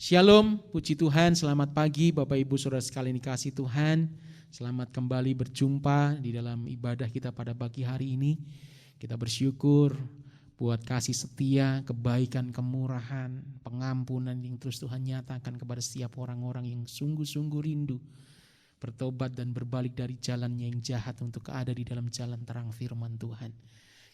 Shalom, puji Tuhan, selamat pagi Bapak Ibu Saudara sekalian dikasihi Tuhan. Selamat kembali berjumpa di dalam ibadah kita pada pagi hari ini. Kita bersyukur buat kasih setia, kebaikan, kemurahan, pengampunan yang terus Tuhan nyatakan kepada setiap orang-orang yang sungguh-sungguh rindu bertobat dan berbalik dari jalannya yang jahat untuk ada di dalam jalan terang firman Tuhan.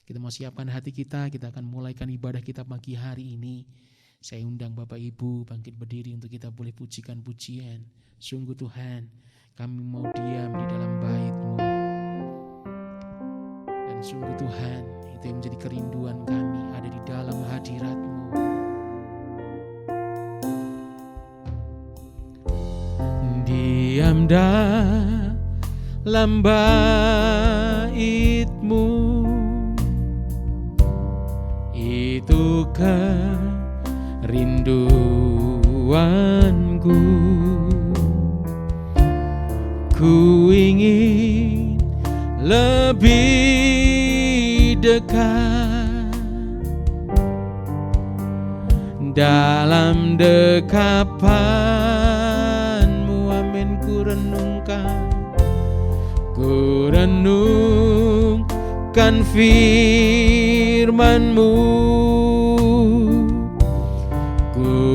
Kita mau siapkan hati kita akan mulaikan ibadah kita pagi hari ini. Saya undang Bapak Ibu bangkit berdiri untuk kita boleh pujikan pujian. Sungguh Tuhan, kami mau diam di dalam bait-Mu. Dan sungguh Tuhan, itu yang menjadi kerinduan kami ada di dalam hadirat-Mu. Diam dalam bait-Mu, itu rinduanku. Ku ingin lebih dekat dalam dekapan-Mu. Amin. Ku renungkan firman-Mu,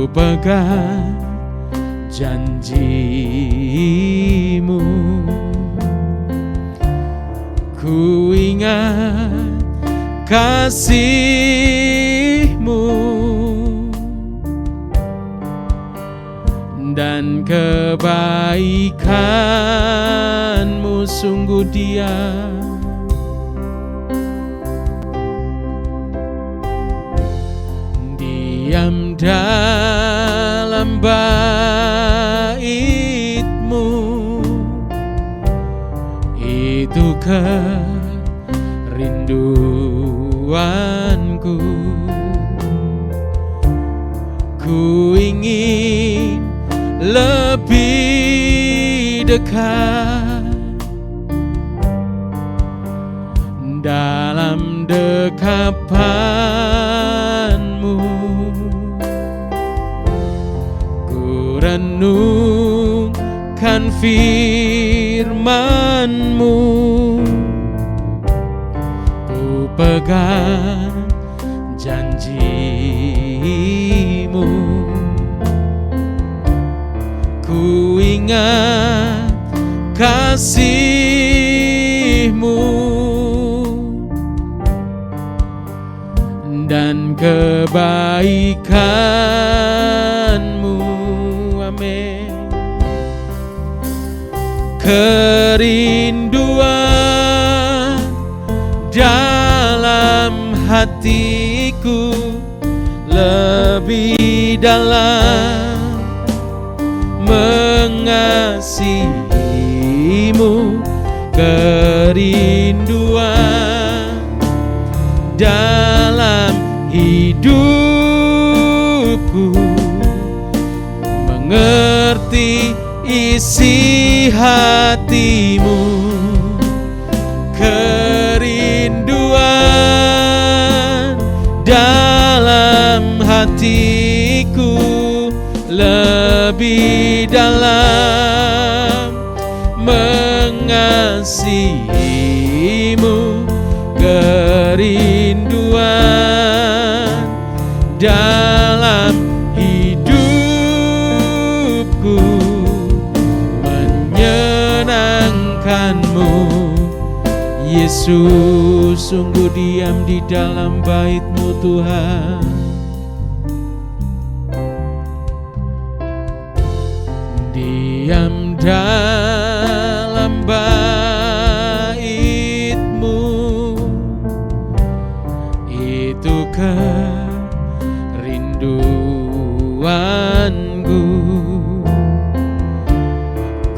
pegang janji-Mu. Ku ingat kasih-Mu dan kebaikan-Mu sungguh Dia. Diam dalam bait-Mu, itu kerinduanku. Ku ingin lebih dekat dalam dekapan-Mu. Renungkan firman-Mu, ku pegang janji-Mu. Ku ingat kasih-Mu dan kebaikan-Mu. Amin. Kerinduan dalam hatiku lebih dalam mengasihi-Mu. Kerinduan dalam hidupku, mengerti isi hati-Mu. Kerinduan dalam hatiku lebih dalam mengasihi-Mu. Kerinduan dalam hidupku, menyenangkan-Mu. Yesus, sungguh diam di dalam bait-Mu Tuhan. Diam dalam bait-Mu, itu kerinduanku.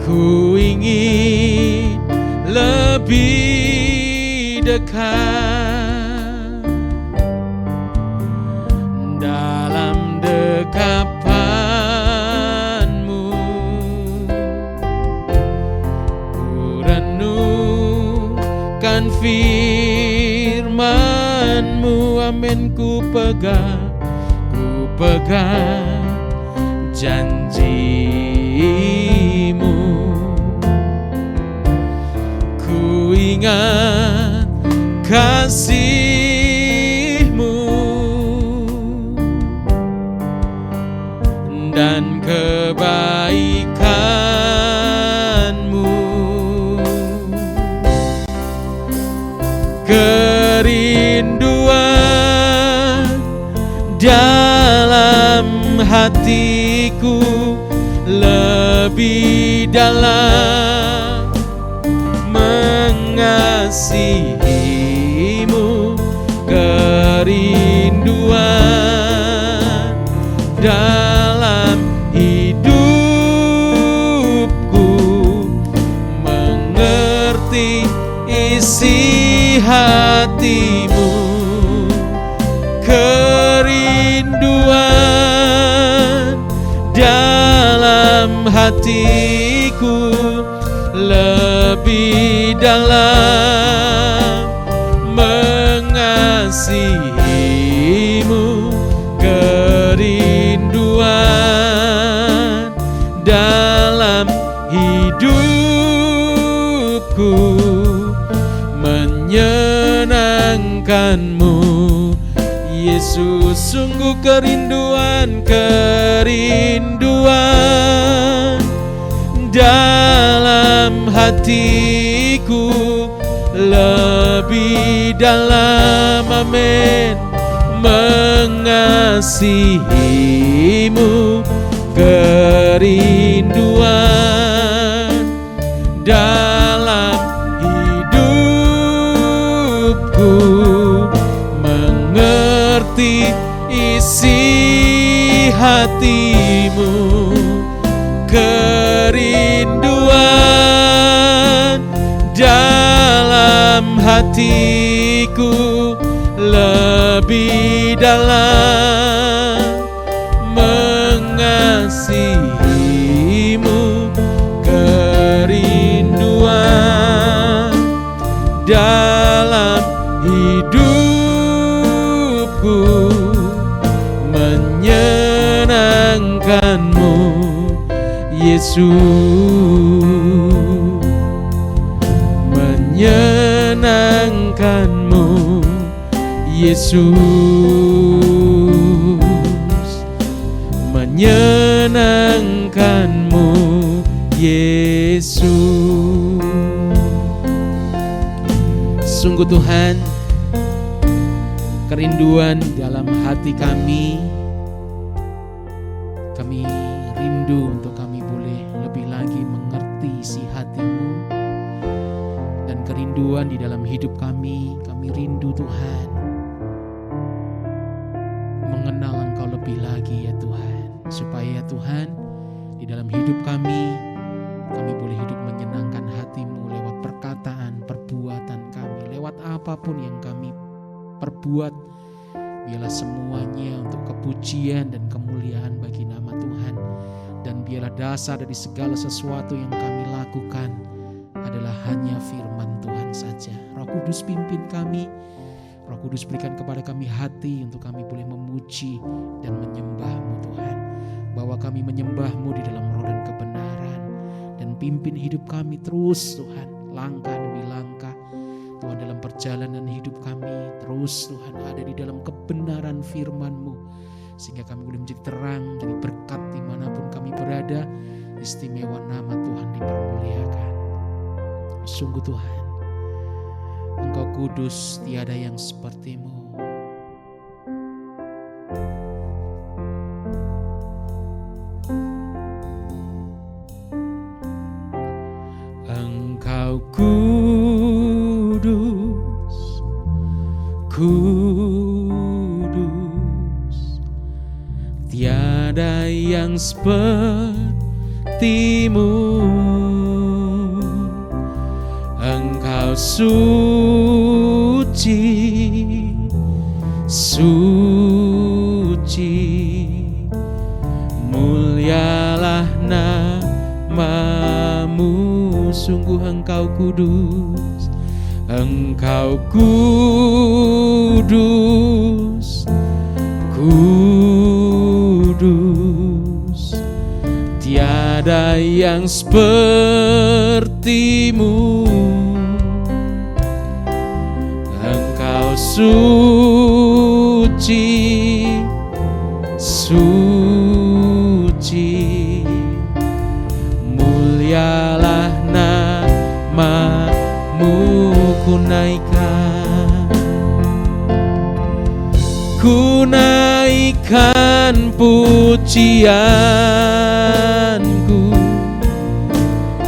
Ku ingin lebih dekat dalam dekapan-Mu. Ku renungkan firman-Mu. Amin. Ku pegang janjimu. Ku ingat kasih-Mu dan kebaikan-Mu. Kerinduan dalam hatiku lebih dalam mengasihi-Mu. Kerinduan dalam hidupku, mengerti isi hati-Mu. Kerinduan dalam hatiku lebih dalam mengasihi-Mu. Kerinduan dalam hidupku, menyenangkan-Mu. Yesus, sungguh kerinduan dalam hatiku lebih dalam, amin, mengasihi-Mu. Kerinduan dalam hidupku, mengerti isi hati-Mu. Kerinduan dalam hatiku lebih dalam mengasihi-Mu. Kerinduan dalam hidupku, menyenangkan-Mu. Yesus, menyenangkan-Mu. Yesus, menyenangkan-Mu. Yesus, sungguh Tuhan, kerinduan dalam hati kami rindu untuk kami boleh lebih lagi mengerti isi hati-Mu. Dan kerinduan di dalam hidup kami rindu Tuhan mengenal Engkau lebih lagi ya Tuhan. Supaya Tuhan di dalam hidup kami boleh hidup menyenangkan hati-Mu lewat perkataan, perbuatan kami, lewat apapun yang kami perbuat. Biarlah semuanya untuk kepujian dan kemuliaan bagi nama Tuhan. Dan biarlah dasar dari segala sesuatu yang kami lakukan adalah hanya firman Tuhan saja. Roh Kudus pimpin kami. Roh Kudus berikan kepada kami hati untuk kami boleh memuji dan menyembah-Mu Tuhan. Bahwa kami menyembah-Mu di dalam roh dan kebenaran. Dan pimpin hidup kami terus Tuhan, langkah demi langkah. Tuhan, dalam perjalanan hidup kami terus Tuhan ada di dalam kebenaran firman-Mu, sehingga kami boleh menjadi terang, menjadi berkat dimanapun kami berada. Istimewa nama Tuhan dipermuliakan. Sungguh Tuhan, Engkau kudus, tiada yang seperti-Mu. Engkau kudus, kudus, tiada yang seperti-Mu. Engkau suci, suci, mulialah nama-Mu. Sungguh Engkau kudus, Engkau kudus, kudus, ada yang sepertimu. Engkau suci, suci, mulialah namamu ku naikkan. Ku naikkan pujianku,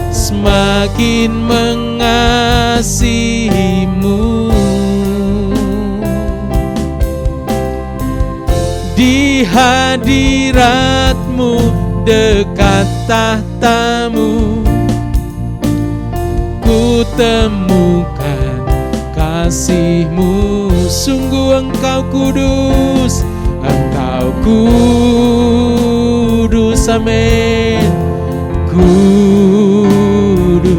semakin mengasihimu. Di hadiratmu dekat tahtamu, ku temukan kasih-Mu. Sungguh Engkau kudus, Engkau kudus, amin. Kudus,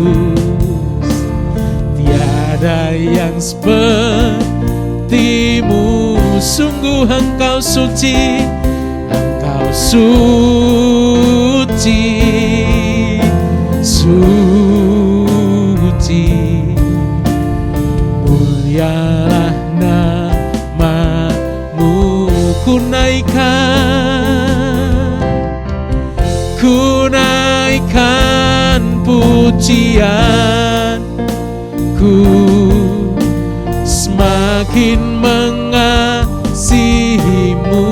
tiada yang seperti-Mu. Sungguh Engkau suci, Engkau suci, suci, mulialah namamu ku naikkan. Ku naikkan pujianku, semakin mengasihimu.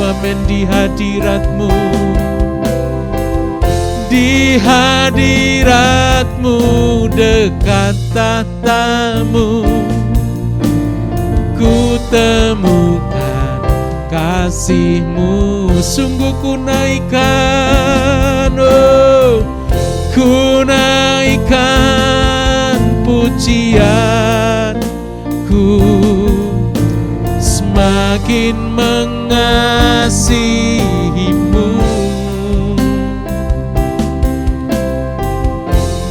Amin. Di hadiratmu, di hadiratmu dekat tahtamu, ku temukan kasih-Mu. Sungguh ku naikkan, oh, ku naikkan pujianku, semakin mengasihi-Mu.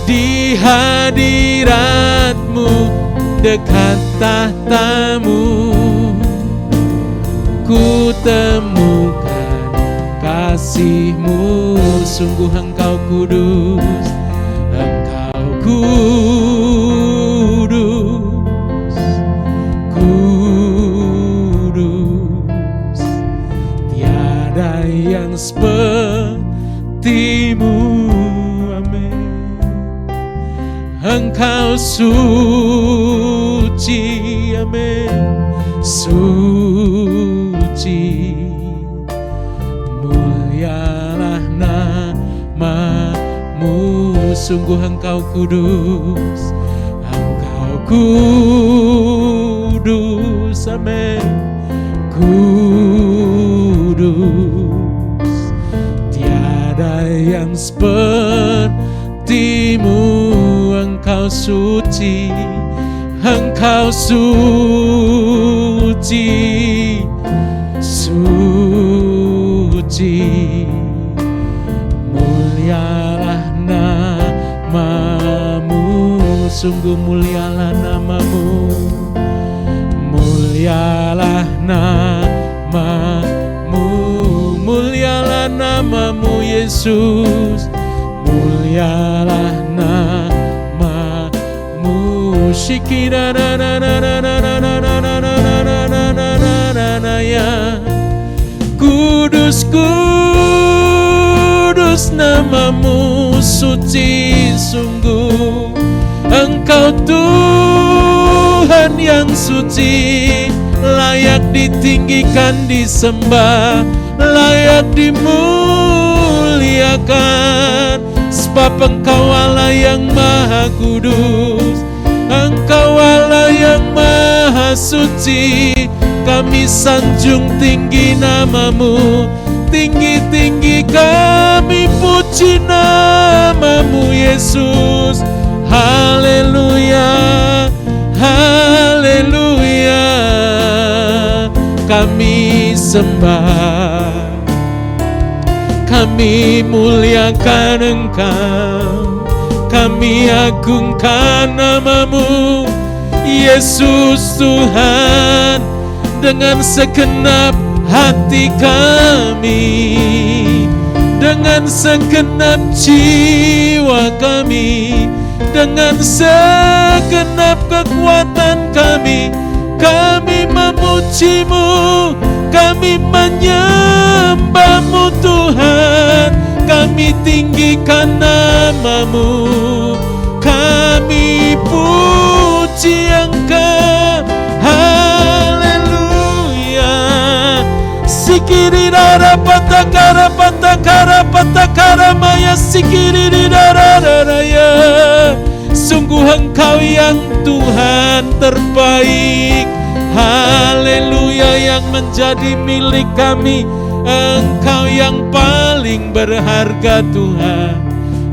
Di hadirat-Mu dekat tahta-Mu, ku temukan kasih-Mu. Sungguh Engkau kudus, Engkau kudus, kudus, tiada yang seperti-Mu. Amin. Engkau suci, amin, suci, mulialah nama-Mu. Sungguh Engkau kudus, Engkau kudus, amin, kudus, tiada yang seperti-Mu. Engkau suci, Engkau suci, suci, mulialah nama-Mu. Sungguh mulialah nama-Mu, mulialah nama-Mu, mulialah nama-Mu Yesus, mulialah nama-Mu. Shikira na na na na na na na na na na na na ya. Kudus, kudus nama-Mu, suci sungguh. Engkau Tuhan yang suci, layak ditinggikan, disembah, layak dimuliakan. Sebab Engkau Allah yang maha kudus, Engkau Allah yang maha suci. Kami sanjung tinggi nama-Mu, tinggi-tinggi kami puji nama-Mu Yesus. Haleluya, haleluya, kami sembah, kami muliakan Engkau, kami agungkan nama-Mu Yesus Tuhan. Dengan segenap hati kami, dengan segenap jiwa kami, dengan segenap kekuatan kami. Kami memuji-Mu, kami menyembah-Mu Tuhan, kami tinggikan nama-Mu, kami puji Engkau. Haleluya. Sikirirara patakara patakara patakara maya sikirirararaya. Sungguh Engkau yang Tuhan terbaik. Haleluya, yang menjadi milik kami. Engkau yang paling berharga Tuhan.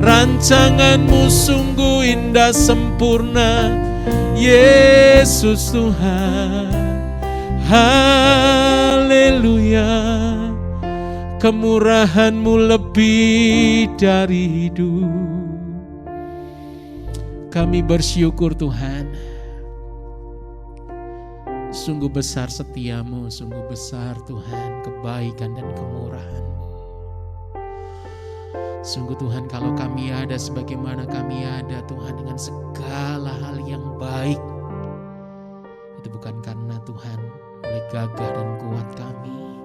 Rancangan-Mu sungguh indah sempurna, Yesus Tuhan. Haleluya. Kemurahan-Mu lebih dari hidup. Kami bersyukur Tuhan. Sungguh besar setia-Mu, sungguh besar Tuhan kebaikan dan kemurahan-Mu. Sungguh Tuhan, kalau kami ada sebagaimana kami ada Tuhan, dengan segala hal yang baik, itu bukan karena Tuhan oleh gagah dan kuat kami,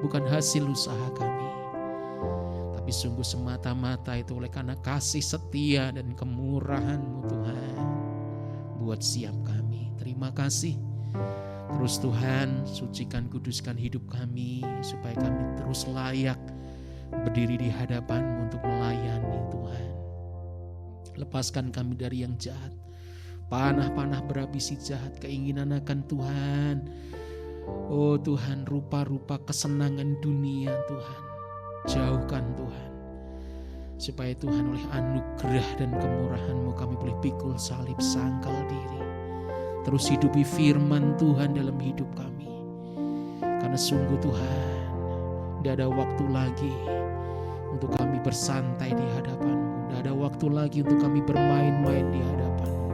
bukan hasil usaha kami, tapi sungguh semata-mata itu oleh karena kasih setia dan kemurahan-Mu Tuhan buat siap kami. Terima kasih. Terus Tuhan, sucikan, kuduskan hidup kami supaya kami terus layak berdiri di hadapan-Mu untuk melayani Tuhan. Lepaskan kami dari yang jahat, panah-panah berhabisi jahat, keinginan akan Tuhan. Oh Tuhan, rupa-rupa kesenangan dunia Tuhan, jauhkan Tuhan. Supaya Tuhan oleh anugerah dan kemurahan-Mu kami boleh pikul salib, sangkal diri, terus hidupi firman Tuhan dalam hidup kami. Karena sungguh Tuhan, tidak ada waktu lagi untuk kami bersantai di hadapan-Mu. Tidak ada waktu lagi untuk kami bermain-main di hadapan-Mu.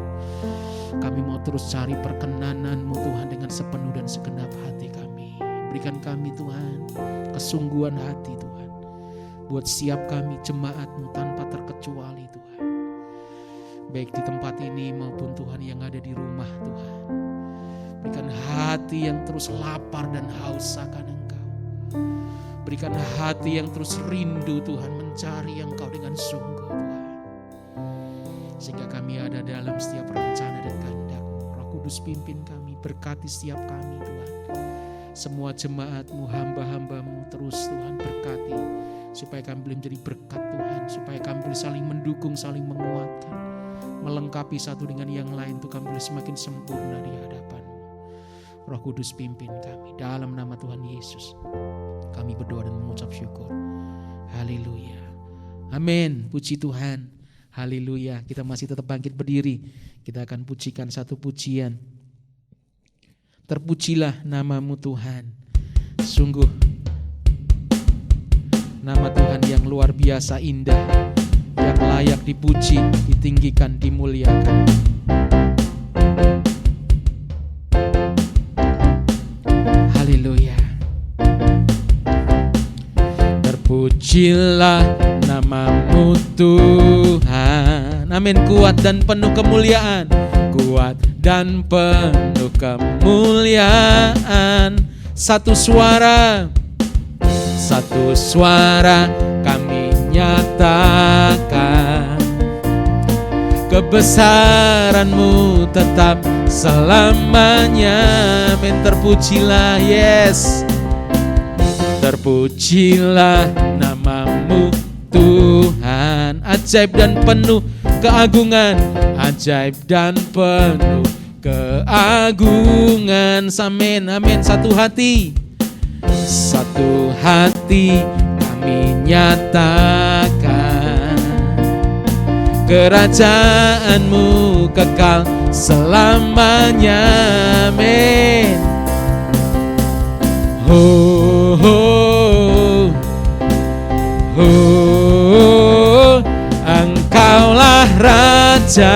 Kami mau terus cari perkenanan-Mu Tuhan dengan sepenuh dan segenap hati kami. Berikan kami Tuhan kesungguhan hati Tuhan, buat siap kami jemaat-Mu tanpa terkecuali Tuhan. Baik di tempat ini maupun Tuhan yang ada di rumah Tuhan. Berikan hati yang terus lapar dan haus akan Engkau. Berikan hati yang terus rindu Tuhan, mencari Engkau dengan sungguh Tuhan. Sehingga kami ada dalam setiap rencana dan kehendak-Mu. Roh Kudus pimpin kami, berkati setiap kami Tuhan. Semua jemaat-Mu, hamba-hamba-Mu terus Tuhan berkati. Supaya kami boleh menjadi berkat Tuhan. Supaya kami boleh saling mendukung, saling menguatkan, melengkapi satu dengan yang lain, untuk kami boleh semakin sempurna di hadapan-Mu. Roh Kudus pimpin kami. Dalam nama Tuhan Yesus kami berdoa dan mengucap syukur. Haleluya. Amin. Puji Tuhan. Haleluya. Kita masih tetap bangkit berdiri. Kita akan pujikan satu pujian. Terpujilah nama-Mu Tuhan. Sungguh nama Tuhan yang luar biasa indah, yang layak dipuji, ditinggikan, dimuliakan. Haleluya. Terpujilah nama-Mu Tuhan. Amin. Kuat dan penuh kemuliaan, kuat dan penuh kemuliaan. Satu suara kami nyatakan, kebesaran-Mu tetap selamanya. Amin. Terpujilah, yes. Terpujilah nama-Mu Tuhan. Ajaib dan penuh keagungan, ajaib dan penuh keagungan. Amin, amin. Satu hati kami nyatakan, kerajaan-Mu kekal selamanya. Amin. Oh, oh, oh, Engkaulah Raja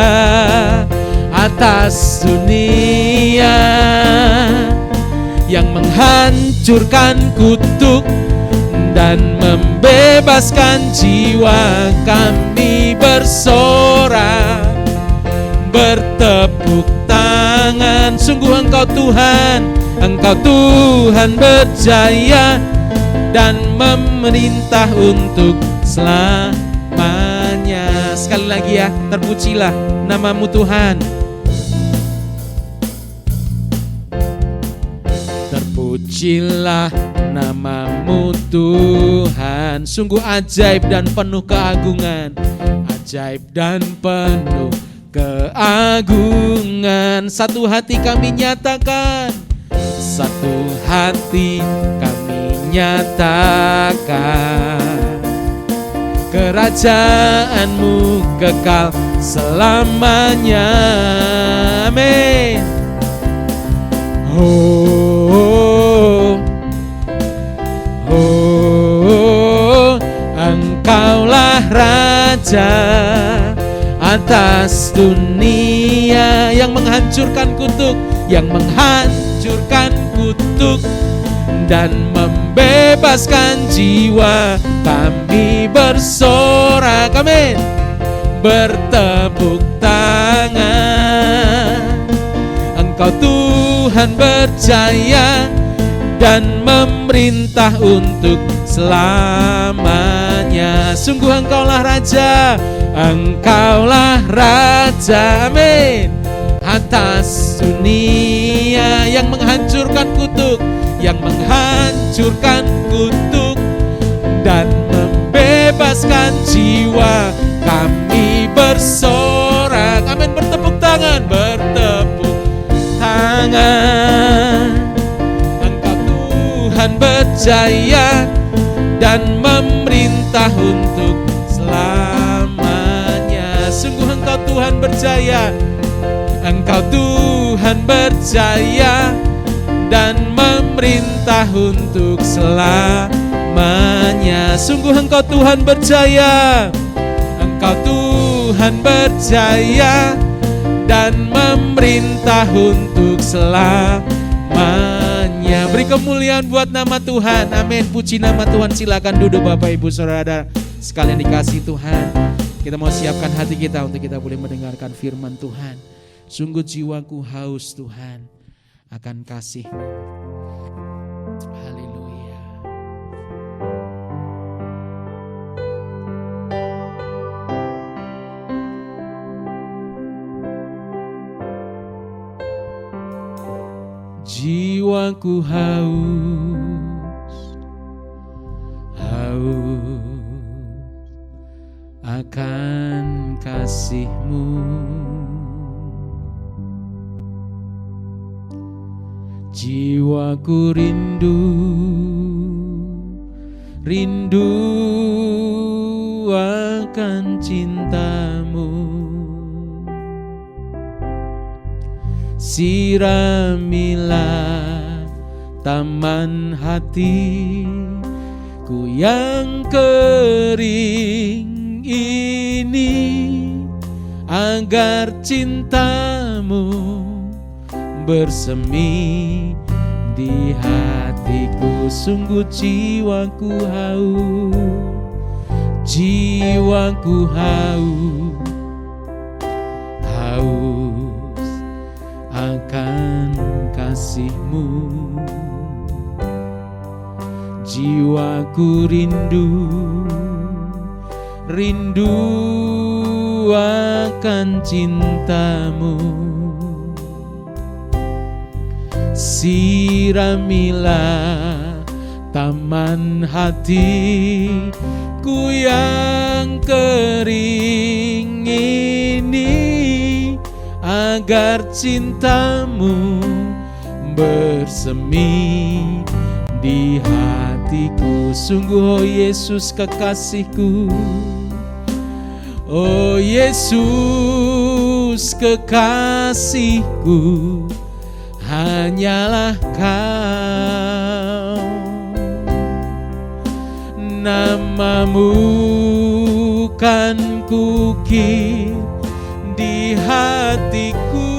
atas dunia, yang menghancurkan kutuk dan membebaskan jiwa. Kami bersorak, bertepuk tangan. Sungguh Engkau Tuhan, Engkau Tuhan berjaya dan memerintah untuk selamanya. Sekali lagi ya, terpujilah nama-Mu Tuhan. Terpujilah nama-Mu Tuhan. Sungguh ajaib dan penuh keagungan. Ajaib dan penuh keagungan. Satu hati kami nyatakan, satu hati kami nyatakan, kerajaan-Mu kekal selamanya. Amin. Oh, oh, Engkaulah Raja atas dunia, yang menghancurkan kutuk, yang menghancurkan kutuk dan membebaskan jiwa. Kami bersorak, amin, bertepuk tangan. Engkau Tuhan berjaya dan memerintah untuk selamanya. Sungguh Engkaulah Raja, Engkaulah Raja, amin, atas dunia, yang menghancurkan kutuk, yang menghancurkan kutuk dan membebaskan jiwa. Kami bersorak, amin, bertepuk tangan, bertepuk tangan. Engkau Tuhan berjaya dan memerintah untuk selamanya. Sungguh Engkau Tuhan berjaya, Engkau Tuhan berjaya dan memerintah untuk selamanya. Sungguh Engkau Tuhan berjaya, Engkau Tuhan berjaya dan memerintah untuk selamanya. Beri kemuliaan buat nama Tuhan, amin. Puji nama Tuhan. Silakan duduk Bapak Ibu Saudara sekalian dikasih Tuhan. Kita mau siapkan hati kita untuk kita boleh mendengarkan firman Tuhan. Sungguh jiwaku haus Tuhan akan kasih-Mu. Haleluya. Jiwaku haus, haus akan kasih-Mu. Jiwaku rindu, rindu akan cinta-Mu. Siramilah taman hatiku yang kering ini, agar cinta-Mu bersemi di hatiku. Sungguh jiwaku haus, jiwaku haus, haus akan kasih-Mu. Jiwaku rindu, rindu akan cinta-Mu. Siramilah taman hatiku yang kering ini, agar cinta-Mu bersemi di hatiku. Sungguh oh Yesus kekasihku, oh Yesus kekasihku, hanyalah Kau. Nama-Mu kan kukir di hatiku.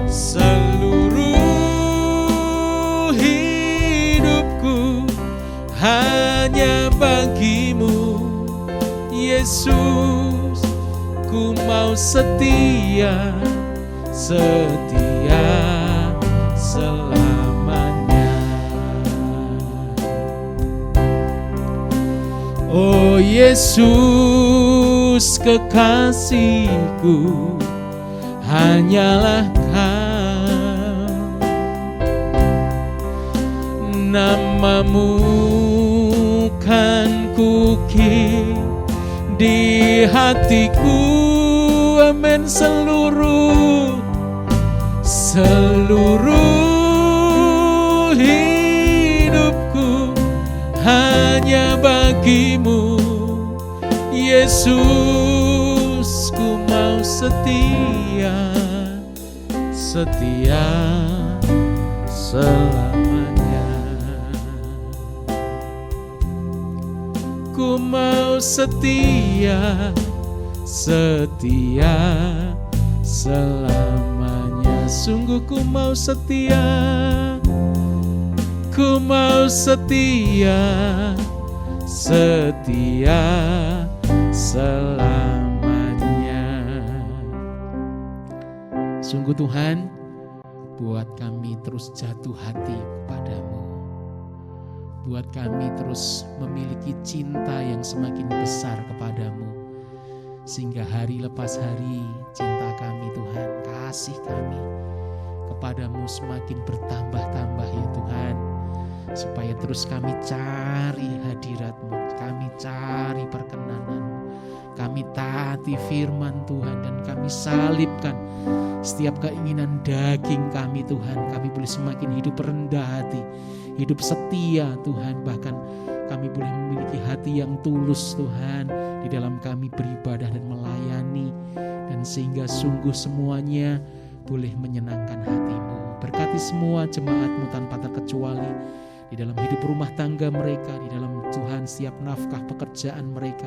Seluruh hidup setia, setia selamanya. Oh Yesus kekasihku, hanyalah Kau, namamu kan kukir di hatiku, amin. Seluruh hidupku hanya bagimu, Yesus. Ku mau setia, setia selamanya. Ku mau setia, setia selamanya. Sungguh ku mau setia, ku mau setia, setia selamanya. Sungguh Tuhan, buat kami terus jatuh hati kepadamu. Buat kami terus memiliki cinta yang semakin besar kepadamu. Sehingga hari lepas hari cinta kami Tuhan, kasih kami kepadamu semakin bertambah-tambah ya Tuhan. Supaya terus kami cari hadirat-Mu, kami cari perkenanan-Mu, kami taati firman Tuhan, dan kami salibkan setiap keinginan daging kami Tuhan. Kami boleh semakin hidup rendah hati, hidup setia Tuhan. Bahkan kami boleh memiliki hati yang tulus Tuhan di dalam kami beribadah dan melayani, dan sehingga sungguh semuanya boleh menyenangkan hati-Mu. Berkati semua jemaat-Mu tanpa terkecuali di dalam hidup rumah tangga mereka, di dalam Tuhan setiap nafkah pekerjaan mereka,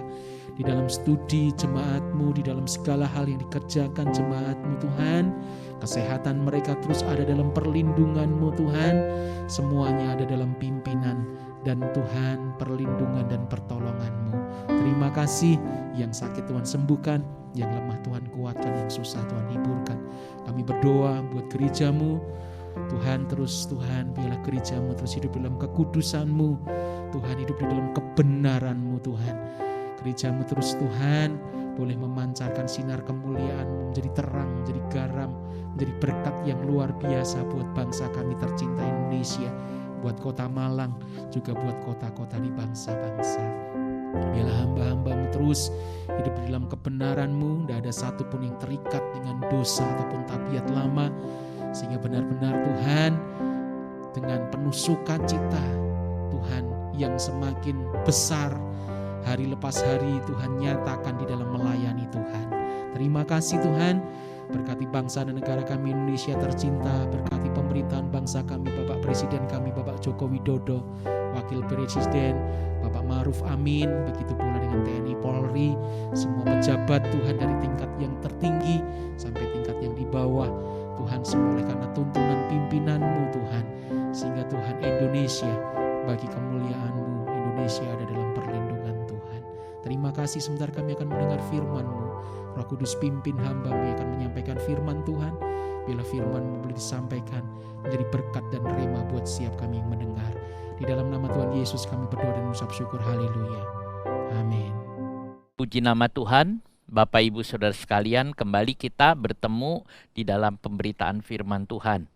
di dalam studi jemaat-Mu, di dalam segala hal yang dikerjakan jemaat-Mu Tuhan. Kesehatan mereka terus ada dalam perlindungan-Mu Tuhan. Semuanya ada dalam pimpinan dan Tuhan perlindungan dan pertolongan-Mu. Terima kasih, yang sakit Tuhan sembuhkan, yang lemah Tuhan kuatkan, yang susah Tuhan hiburkan. Kami berdoa buat gereja-Mu Tuhan, terus Tuhan biarlah gereja-Mu terus hidup dalam kekudusan-Mu Tuhan, hidup di dalam kebenaran-Mu Tuhan. Gereja-Mu terus Tuhan boleh memancarkan sinar kemuliaan-Mu, menjadi terang, menjadi garam, menjadi berkat yang luar biasa buat bangsa kami tercinta Indonesia, buat kota Malang, juga buat kota-kota di bangsa-bangsa. Biarlah hamba-hamba-Mu terus hidup di dalam kebenaran-Mu, tidak ada satupun yang terikat dengan dosa ataupun tabiat lama, sehingga benar-benar Tuhan dengan penuh sukacita Tuhan yang semakin besar hari lepas hari Tuhan nyatakan di dalam melayani Tuhan. Terima kasih Tuhan, berkati bangsa dan negara kami Indonesia tercinta, berkati pemerintahan bangsa kami, Bapak Presiden kami Bapak Joko Widodo, Wakil Presiden Bapak Ma'ruf Amin, begitu pula dengan TNI Polri, semua pejabat Tuhan dari tingkat yang tertinggi sampai tingkat yang di bawah Tuhan, semua oleh karena tuntunan pimpinan-Mu Tuhan, sehingga Tuhan Indonesia bagi kemuliaan-Mu, Indonesia ada dalam perlindungan Tuhan. Terima kasih, sebentar kami akan mendengar firman-Mu. Roh Kudus pimpin hamba-Mu yang akan menyampaikan firman Tuhan. Bila firman-Mu boleh disampaikan menjadi berkat dan rema buat setiap kami yang mendengar. Di dalam nama Tuhan Yesus kami berdoa dan mengucap syukur. Haleluya. Amin. Puji nama Tuhan. Bapak Ibu Saudara sekalian, kembali kita bertemu di dalam pemberitaan firman Tuhan.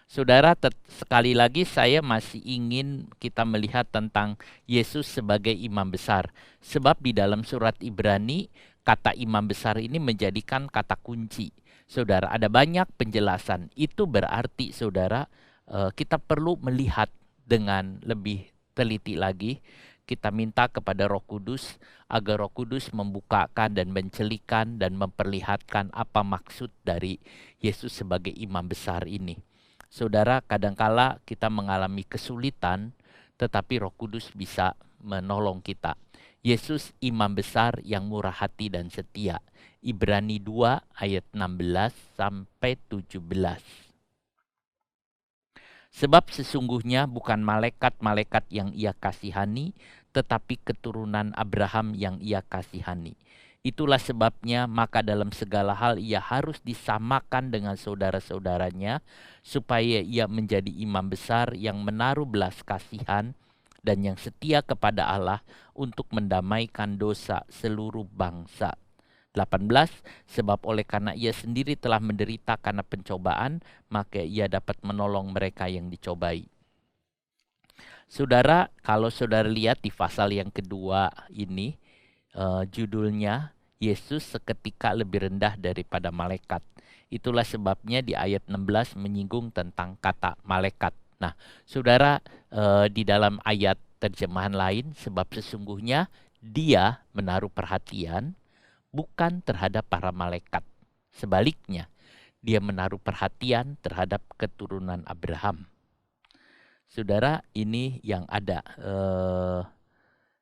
Saudara, sekali lagi saya masih ingin kita melihat tentang Yesus sebagai imam besar. Sebab di dalam surat Ibrani, kata imam besar ini menjadikan kata kunci. Saudara, ada banyak penjelasan. Itu berarti saudara, kita perlu melihat dengan lebih teliti lagi. Kita minta kepada Roh Kudus agar Roh Kudus membukakan dan mencelikan dan memperlihatkan apa maksud dari Yesus sebagai imam besar ini. Saudara, kadangkala kita mengalami kesulitan, tetapi Roh Kudus bisa menolong kita. Yesus imam besar yang murah hati dan setia. Ibrani 2 ayat 16 sampai 17. Sebab sesungguhnya bukan malaikat-malaikat yang Ia kasihani, tetapi keturunan Abraham yang Ia kasihani. Itulah sebabnya maka dalam segala hal ia harus disamakan dengan saudara-saudaranya, supaya ia menjadi imam besar yang menaruh belas kasihan dan yang setia kepada Allah untuk mendamaikan dosa seluruh bangsa. 18, sebab oleh karena ia sendiri telah menderita karena pencobaan, maka ia dapat menolong mereka yang dicobai. Saudara, kalau saudara lihat di pasal yang kedua ini, judulnya Yesus seketika lebih rendah daripada malaikat. Itulah sebabnya di ayat 16 menyinggung tentang kata malaikat. Nah, saudara, di dalam ayat terjemahan lain, sebab sesungguhnya dia menaruh perhatian bukan terhadap para malaikat. Sebaliknya, dia menaruh perhatian terhadap keturunan Abraham. Saudara, ini yang ada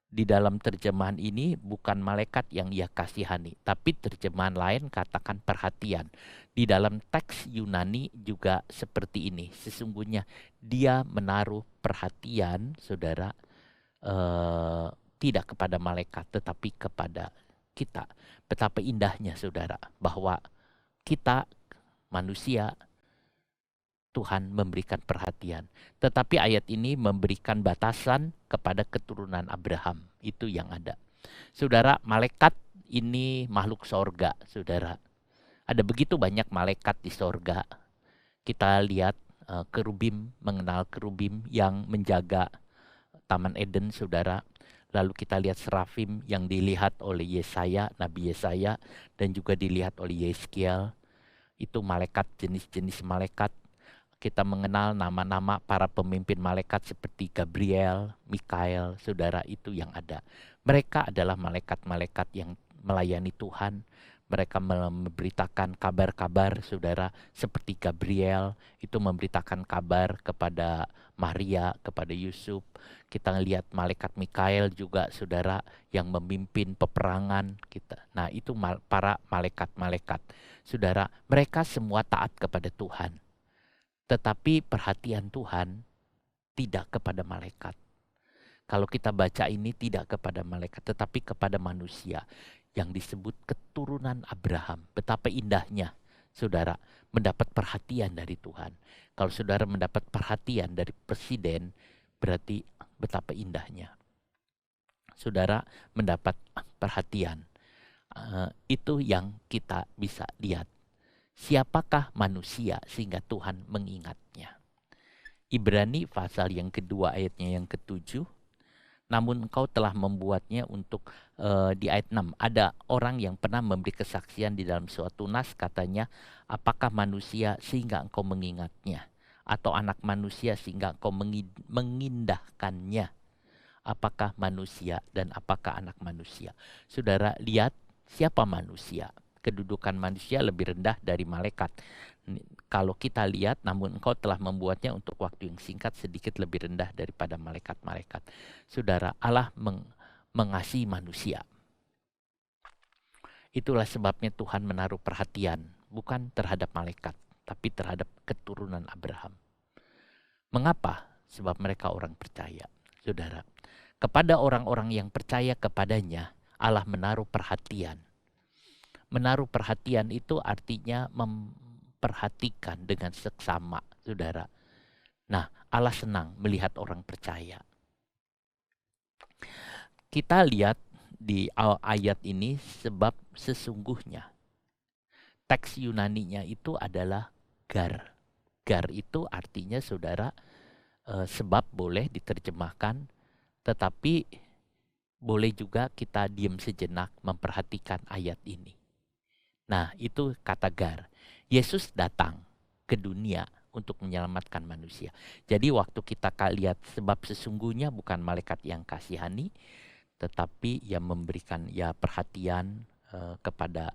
di dalam terjemahan ini bukan malaikat yang ia kasihani, tapi terjemahan lain katakan perhatian. Di dalam teks Yunani juga seperti ini. Sesungguhnya dia menaruh perhatian, saudara, tidak kepada malaikat tetapi kepada kita. Betapa indahnya, saudara, bahwa kita manusia, Tuhan memberikan perhatian. Tetapi ayat ini memberikan batasan kepada keturunan Abraham. Itu yang ada. Saudara, malaikat ini makhluk sorga, saudara. Ada begitu banyak malaikat di sorga. Kita lihat kerubim, mengenal kerubim yang menjaga Taman Eden, saudara. Lalu kita lihat serafim yang dilihat oleh Yesaya, Nabi Yesaya, dan juga dilihat oleh Yeskiel. Itu malaikat, jenis-jenis malaikat. Kita mengenal nama-nama para pemimpin malaikat seperti Gabriel, Mikael, saudara, itu yang ada. Mereka adalah malaikat-malaikat yang melayani Tuhan. Mereka memberitakan kabar-kabar, saudara, seperti Gabriel, itu memberitakan kabar kepada Maria, kepada Yusuf. Kita lihat malaikat Mikael juga, saudara, yang memimpin peperangan kita. Nah, itu para malaikat-malaikat. Saudara, mereka semua taat kepada Tuhan. Tetapi perhatian Tuhan tidak kepada malaikat. Kalau kita baca ini tidak kepada malaikat, tetapi kepada manusia yang disebut keturunan Abraham. Betapa indahnya, saudara, mendapat perhatian dari Tuhan. Kalau saudara mendapat perhatian dari presiden, berarti betapa indahnya. Saudara mendapat perhatian. Itu yang kita bisa lihat. Siapakah manusia sehingga Tuhan mengingatnya? Ibrani pasal yang kedua ayatnya yang ke-7. Namun engkau telah membuatnya untuk, di ayat 6. Ada orang yang pernah memberi kesaksian di dalam suatu nas, katanya, apakah manusia sehingga engkau mengingatnya? Atau anak manusia sehingga engkau mengindahkannya? Apakah manusia dan apakah anak manusia? Saudara lihat siapa manusia? Kedudukan manusia lebih rendah dari malaikat. Kalau kita lihat, namun engkau telah membuatnya untuk waktu yang singkat sedikit lebih rendah daripada malaikat-malaikat. Saudara, Allah mengasihi manusia. Itulah sebabnya Tuhan menaruh perhatian bukan terhadap malaikat, tapi terhadap keturunan Abraham. Mengapa? Sebab mereka orang percaya. Saudara, kepada orang-orang yang percaya kepadanya, Allah menaruh perhatian. Menaruh perhatian itu artinya memperhatikan dengan seksama, saudara. Nah, Allah senang melihat orang percaya. Kita lihat di ayat ini, sebab sesungguhnya teks Yunaninya itu adalah gar. Gar itu artinya, saudara, sebab boleh diterjemahkan, tetapi boleh juga kita diam sejenak memperhatikan ayat ini. Nah, itu kata gar. Yesus datang ke dunia untuk menyelamatkan manusia. Jadi waktu kita lihat sebab sesungguhnya bukan malaikat yang kasihani, tetapi yang memberikan perhatian kepada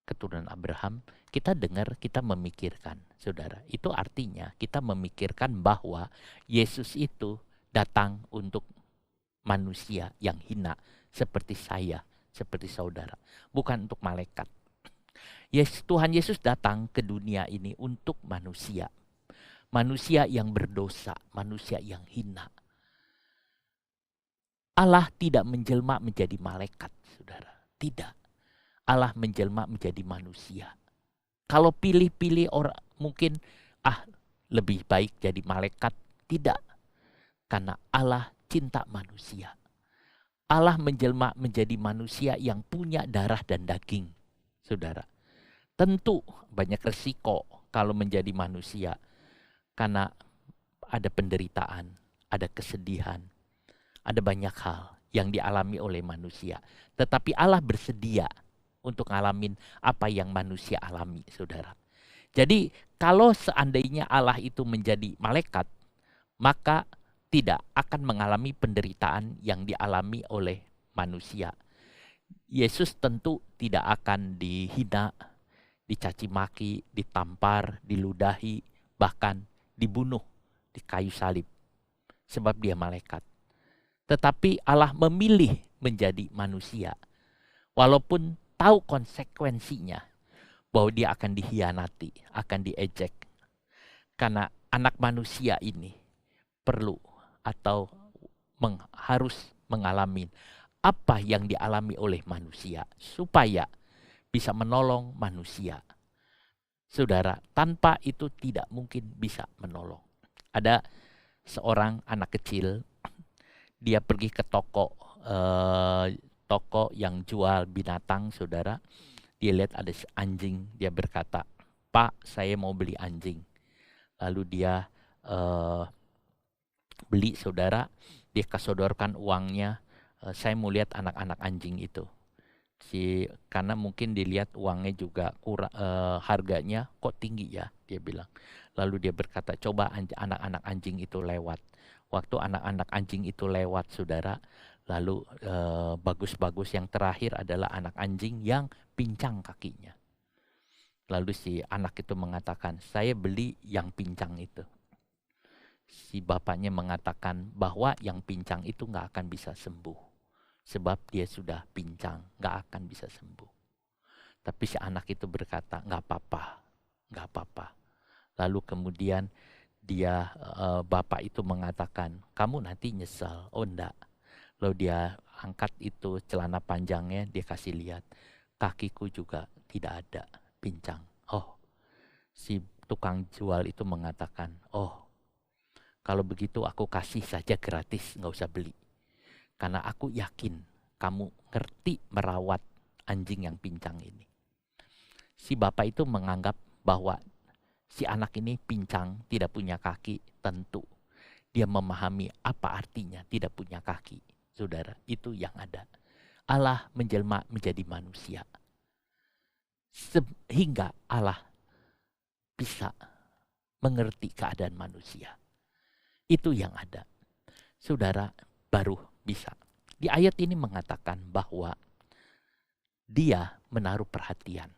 keturunan Abraham, kita dengar, kita memikirkan, saudara. Itu artinya kita memikirkan bahwa Yesus itu datang untuk manusia yang hina seperti saya, seperti saudara, bukan untuk malaikat. Tuhan Yesus datang ke dunia ini untuk manusia. Manusia yang berdosa, manusia yang hina. Allah tidak menjelma menjadi malaikat, saudara. Tidak. Allah menjelma menjadi manusia. Kalau pilih-pilih orang mungkin lebih baik jadi malaikat. Tidak. Karena Allah cinta manusia. Allah menjelma menjadi manusia yang punya darah dan daging. Saudara. Tentu banyak resiko kalau menjadi manusia. Karena ada penderitaan, ada kesedihan, ada banyak hal yang dialami oleh manusia. Tetapi Allah bersedia untuk ngalamin apa yang manusia alami, saudara. Jadi kalau seandainya Allah itu menjadi malaikat, maka tidak akan mengalami penderitaan yang dialami oleh manusia. Yesus tentu tidak akan dihina, dicaci maki, ditampar, diludahi, bahkan dibunuh di kayu salib. Sebab dia malaikat. Tetapi Allah memilih menjadi manusia. Walaupun tahu konsekuensinya bahwa dia akan dikhianati, akan diejek. Karena anak manusia ini perlu atau harus mengalami apa yang dialami oleh manusia supaya bisa menolong manusia. Saudara, tanpa itu tidak mungkin bisa menolong. Ada seorang anak kecil, dia pergi ke toko yang jual binatang, saudara. Dia lihat ada anjing, dia berkata, "Pak, saya mau beli anjing." Lalu dia beli, saudara. Dia kesodorkan uangnya. Saya mau lihat anak-anak anjing itu. Karena mungkin dilihat uangnya juga harganya kok tinggi ya, dia bilang. Lalu dia berkata, "Coba anak-anak anjing itu lewat." Waktu anak-anak anjing itu lewat, saudara, lalu bagus-bagus yang terakhir adalah anak anjing yang pincang kakinya. Lalu si anak itu mengatakan, "Saya beli yang pincang itu." Si bapaknya mengatakan bahwa yang pincang itu gak akan bisa sembuh. Sebab dia sudah pincang, gak akan bisa sembuh. Tapi si anak itu berkata, "Gak apa-apa, gak apa-apa." Lalu kemudian dia bapak itu mengatakan, "Kamu nanti nyesal." "Oh enggak." Lalu dia angkat itu celana panjangnya, dia kasih lihat. "Kakiku juga tidak ada pincang." Oh, si tukang jual itu mengatakan, "Oh, kalau begitu aku kasih saja gratis, gak usah beli. Karena aku yakin kamu ngerti merawat anjing yang pincang ini." Si bapak itu menganggap bahwa si anak ini pincang, tidak punya kaki, tentu dia memahami apa artinya tidak punya kaki. Saudara, itu yang ada. Allah menjelma menjadi manusia. Sehingga Allah bisa mengerti keadaan manusia. Itu yang ada. Saudara, baru bisa. Di ayat ini mengatakan bahwa dia menaruh perhatian.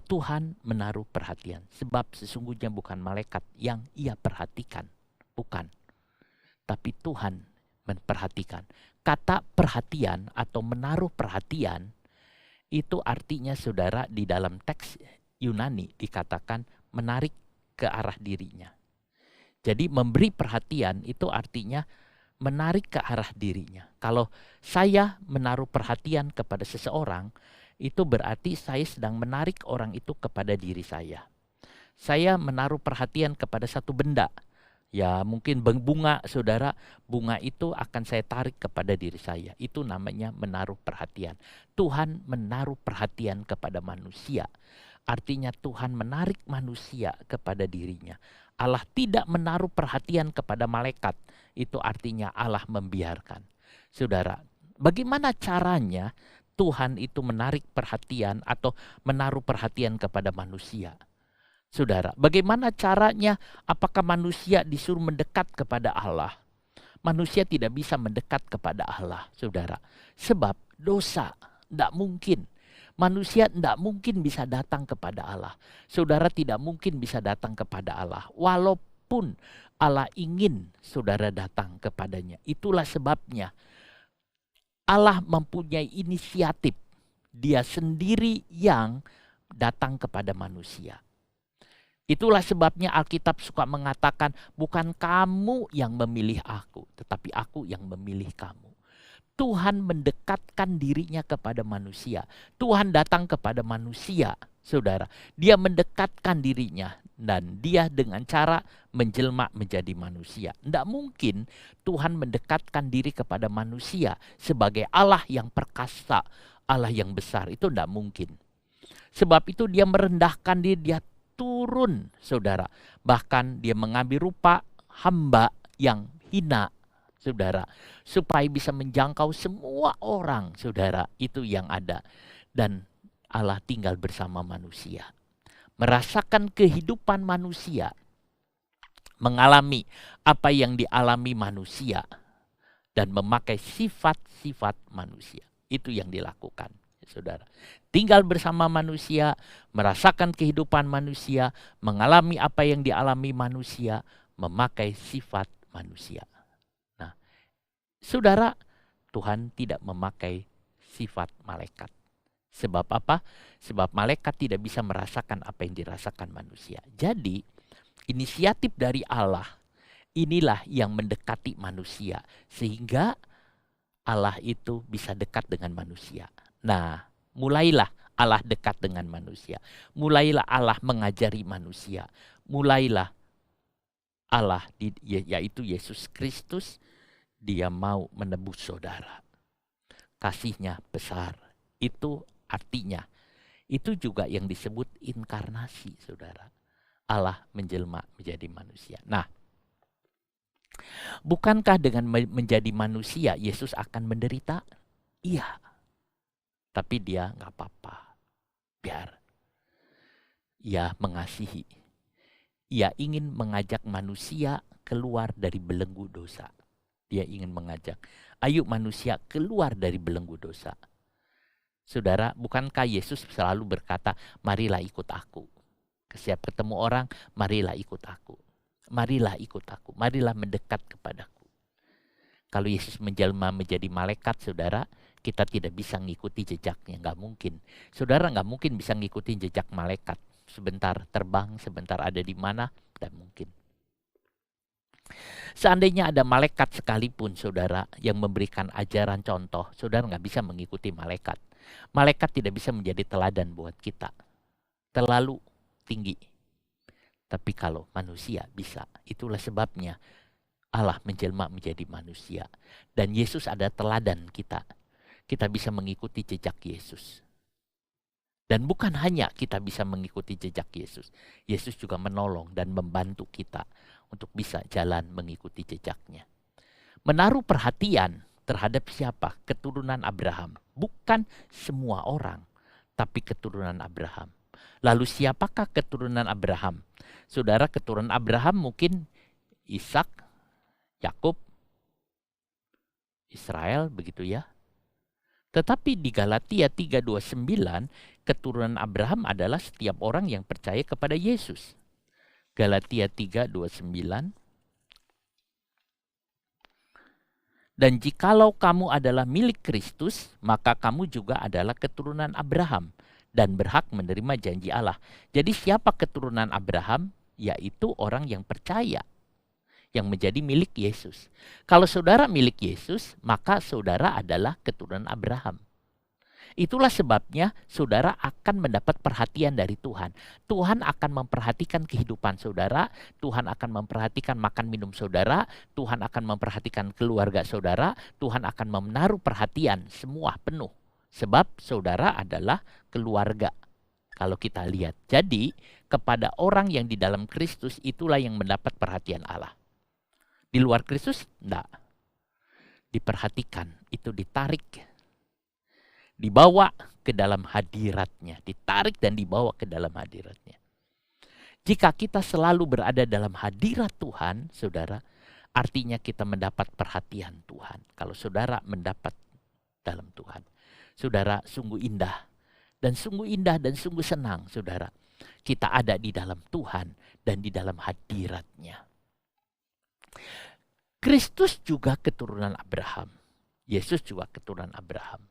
Tuhan menaruh perhatian. Sebab sesungguhnya bukan malaikat yang ia perhatikan. Bukan. Tapi Tuhan memperhatikan. Kata perhatian atau menaruh perhatian itu artinya, saudara, di dalam teks Yunani dikatakan menarik ke arah dirinya. Jadi memberi perhatian itu artinya menarik ke arah dirinya. Kalau saya menaruh perhatian kepada seseorang, itu berarti saya sedang menarik orang itu kepada diri saya. Saya menaruh perhatian kepada satu benda. Ya mungkin bunga, saudara, bunga itu akan saya tarik kepada diri saya. Itu namanya menaruh perhatian. Tuhan menaruh perhatian kepada manusia. Artinya Tuhan menarik manusia kepada dirinya. Allah tidak menaruh perhatian kepada malaikat. Itu artinya Allah membiarkan. Saudara, bagaimana caranya Tuhan itu menarik perhatian atau menaruh perhatian kepada manusia? Saudara, bagaimana caranya? Apakah manusia disuruh mendekat kepada Allah? Manusia tidak bisa mendekat kepada Allah, saudara. Sebab dosa, tidak mungkin. Manusia tidak mungkin bisa datang kepada Allah. Saudara tidak mungkin bisa datang kepada Allah. Walaupun Allah ingin saudara datang kepadanya. Itulah sebabnya Allah mempunyai inisiatif. Dia sendiri yang datang kepada manusia. Itulah sebabnya Alkitab suka mengatakan, bukan kamu yang memilih aku, tetapi aku yang memilih kamu. Tuhan mendekatkan dirinya kepada manusia. Tuhan datang kepada manusia, saudara. Dia mendekatkan dirinya dan dia dengan cara menjelma menjadi manusia. Tidak mungkin Tuhan mendekatkan diri kepada manusia sebagai Allah yang perkasa, Allah yang besar. Itu tidak mungkin. Sebab itu dia merendahkan diri, dia turun, saudara. Bahkan dia mengambil rupa hamba yang hina, saudara, supaya bisa menjangkau semua orang, saudara, itu yang ada. Dan Allah tinggal bersama manusia, merasakan kehidupan manusia, mengalami apa yang dialami manusia, dan memakai sifat-sifat manusia. Itu yang dilakukan, saudara. Tinggal bersama manusia, merasakan kehidupan manusia, mengalami apa yang dialami manusia, memakai sifat manusia. Saudara, Tuhan tidak memakai sifat malaikat. Sebab apa? Sebab malaikat tidak bisa merasakan apa yang dirasakan manusia. Jadi, inisiatif dari Allah inilah yang mendekati manusia. Sehingga Allah itu bisa dekat dengan manusia. Nah, mulailah Allah dekat dengan manusia. Mulailah Allah mengajari manusia. Mulailah Allah, yaitu Yesus Kristus, dia mau menebus saudara. Kasihnya besar. Itu artinya. Itu juga yang disebut inkarnasi, saudara. Allah menjelma menjadi manusia. Nah, bukankah dengan menjadi manusia Yesus akan menderita? Iya. Tapi dia nggak apa-apa. Biar. Ia mengasihi. Ia ingin mengajak manusia keluar dari belenggu dosa. Dia ingin mengajak, ayo manusia keluar dari belenggu dosa. Saudara, bukankah Yesus selalu berkata, marilah ikut aku. Setiap ketemu orang, marilah ikut aku. Marilah ikut aku, marilah mendekat kepadaku. Kalau Yesus menjelma menjadi malaikat, saudara, kita tidak bisa mengikuti jejaknya, nggak mungkin. Saudara nggak mungkin bisa mengikuti jejak malaikat. Sebentar terbang, sebentar ada di mana, tidak mungkin. Seandainya ada malaikat sekalipun, saudara, yang memberikan ajaran contoh, saudara nggak bisa mengikuti malaikat. Malaikat tidak bisa menjadi teladan buat kita. Terlalu tinggi. Tapi kalau manusia bisa, itulah sebabnya Allah menjelma menjadi manusia. Dan Yesus ada teladan kita. Kita bisa mengikuti jejak Yesus. Dan bukan hanya kita bisa mengikuti jejak Yesus. Yesus juga menolong dan membantu kita untuk bisa jalan mengikuti jejaknya. Menaruh perhatian terhadap siapa? Keturunan Abraham. Bukan semua orang, tapi keturunan Abraham. Lalu siapakah keturunan Abraham? Saudara, keturunan Abraham mungkin Ishak, Yakub, Israel, begitu ya. Tetapi di Galatia 3:29, keturunan Abraham adalah setiap orang yang percaya kepada Yesus. Galatia 3:29. Dan jikalau kamu adalah milik Kristus, maka kamu juga adalah keturunan Abraham dan berhak menerima janji Allah. Jadi siapa keturunan Abraham? Yaitu orang yang percaya, yang menjadi milik Yesus. Kalau saudara milik Yesus, maka saudara adalah keturunan Abraham. Itulah sebabnya saudara akan mendapat perhatian dari Tuhan. Tuhan akan memperhatikan kehidupan saudara, Tuhan akan memperhatikan makan minum saudara, Tuhan akan memperhatikan keluarga saudara, Tuhan akan menaruh perhatian semua penuh. Sebab saudara adalah keluarga. Kalau kita lihat. Jadi kepada orang yang di dalam Kristus itulah yang mendapat perhatian Allah. Di luar Kristus, enggak. Diperhatikan, itu ditarik. Dibawa ke dalam hadiratnya. Ditarik dan dibawa ke dalam hadiratnya. Jika kita selalu berada dalam hadirat Tuhan, saudara, artinya kita mendapat perhatian Tuhan. Kalau saudara mendapat dalam Tuhan. Saudara, sungguh indah. Dan sungguh indah dan sungguh senang, saudara. Kita ada di dalam Tuhan dan di dalam hadiratnya. Kristus juga keturunan Abraham. Yesus juga keturunan Abraham.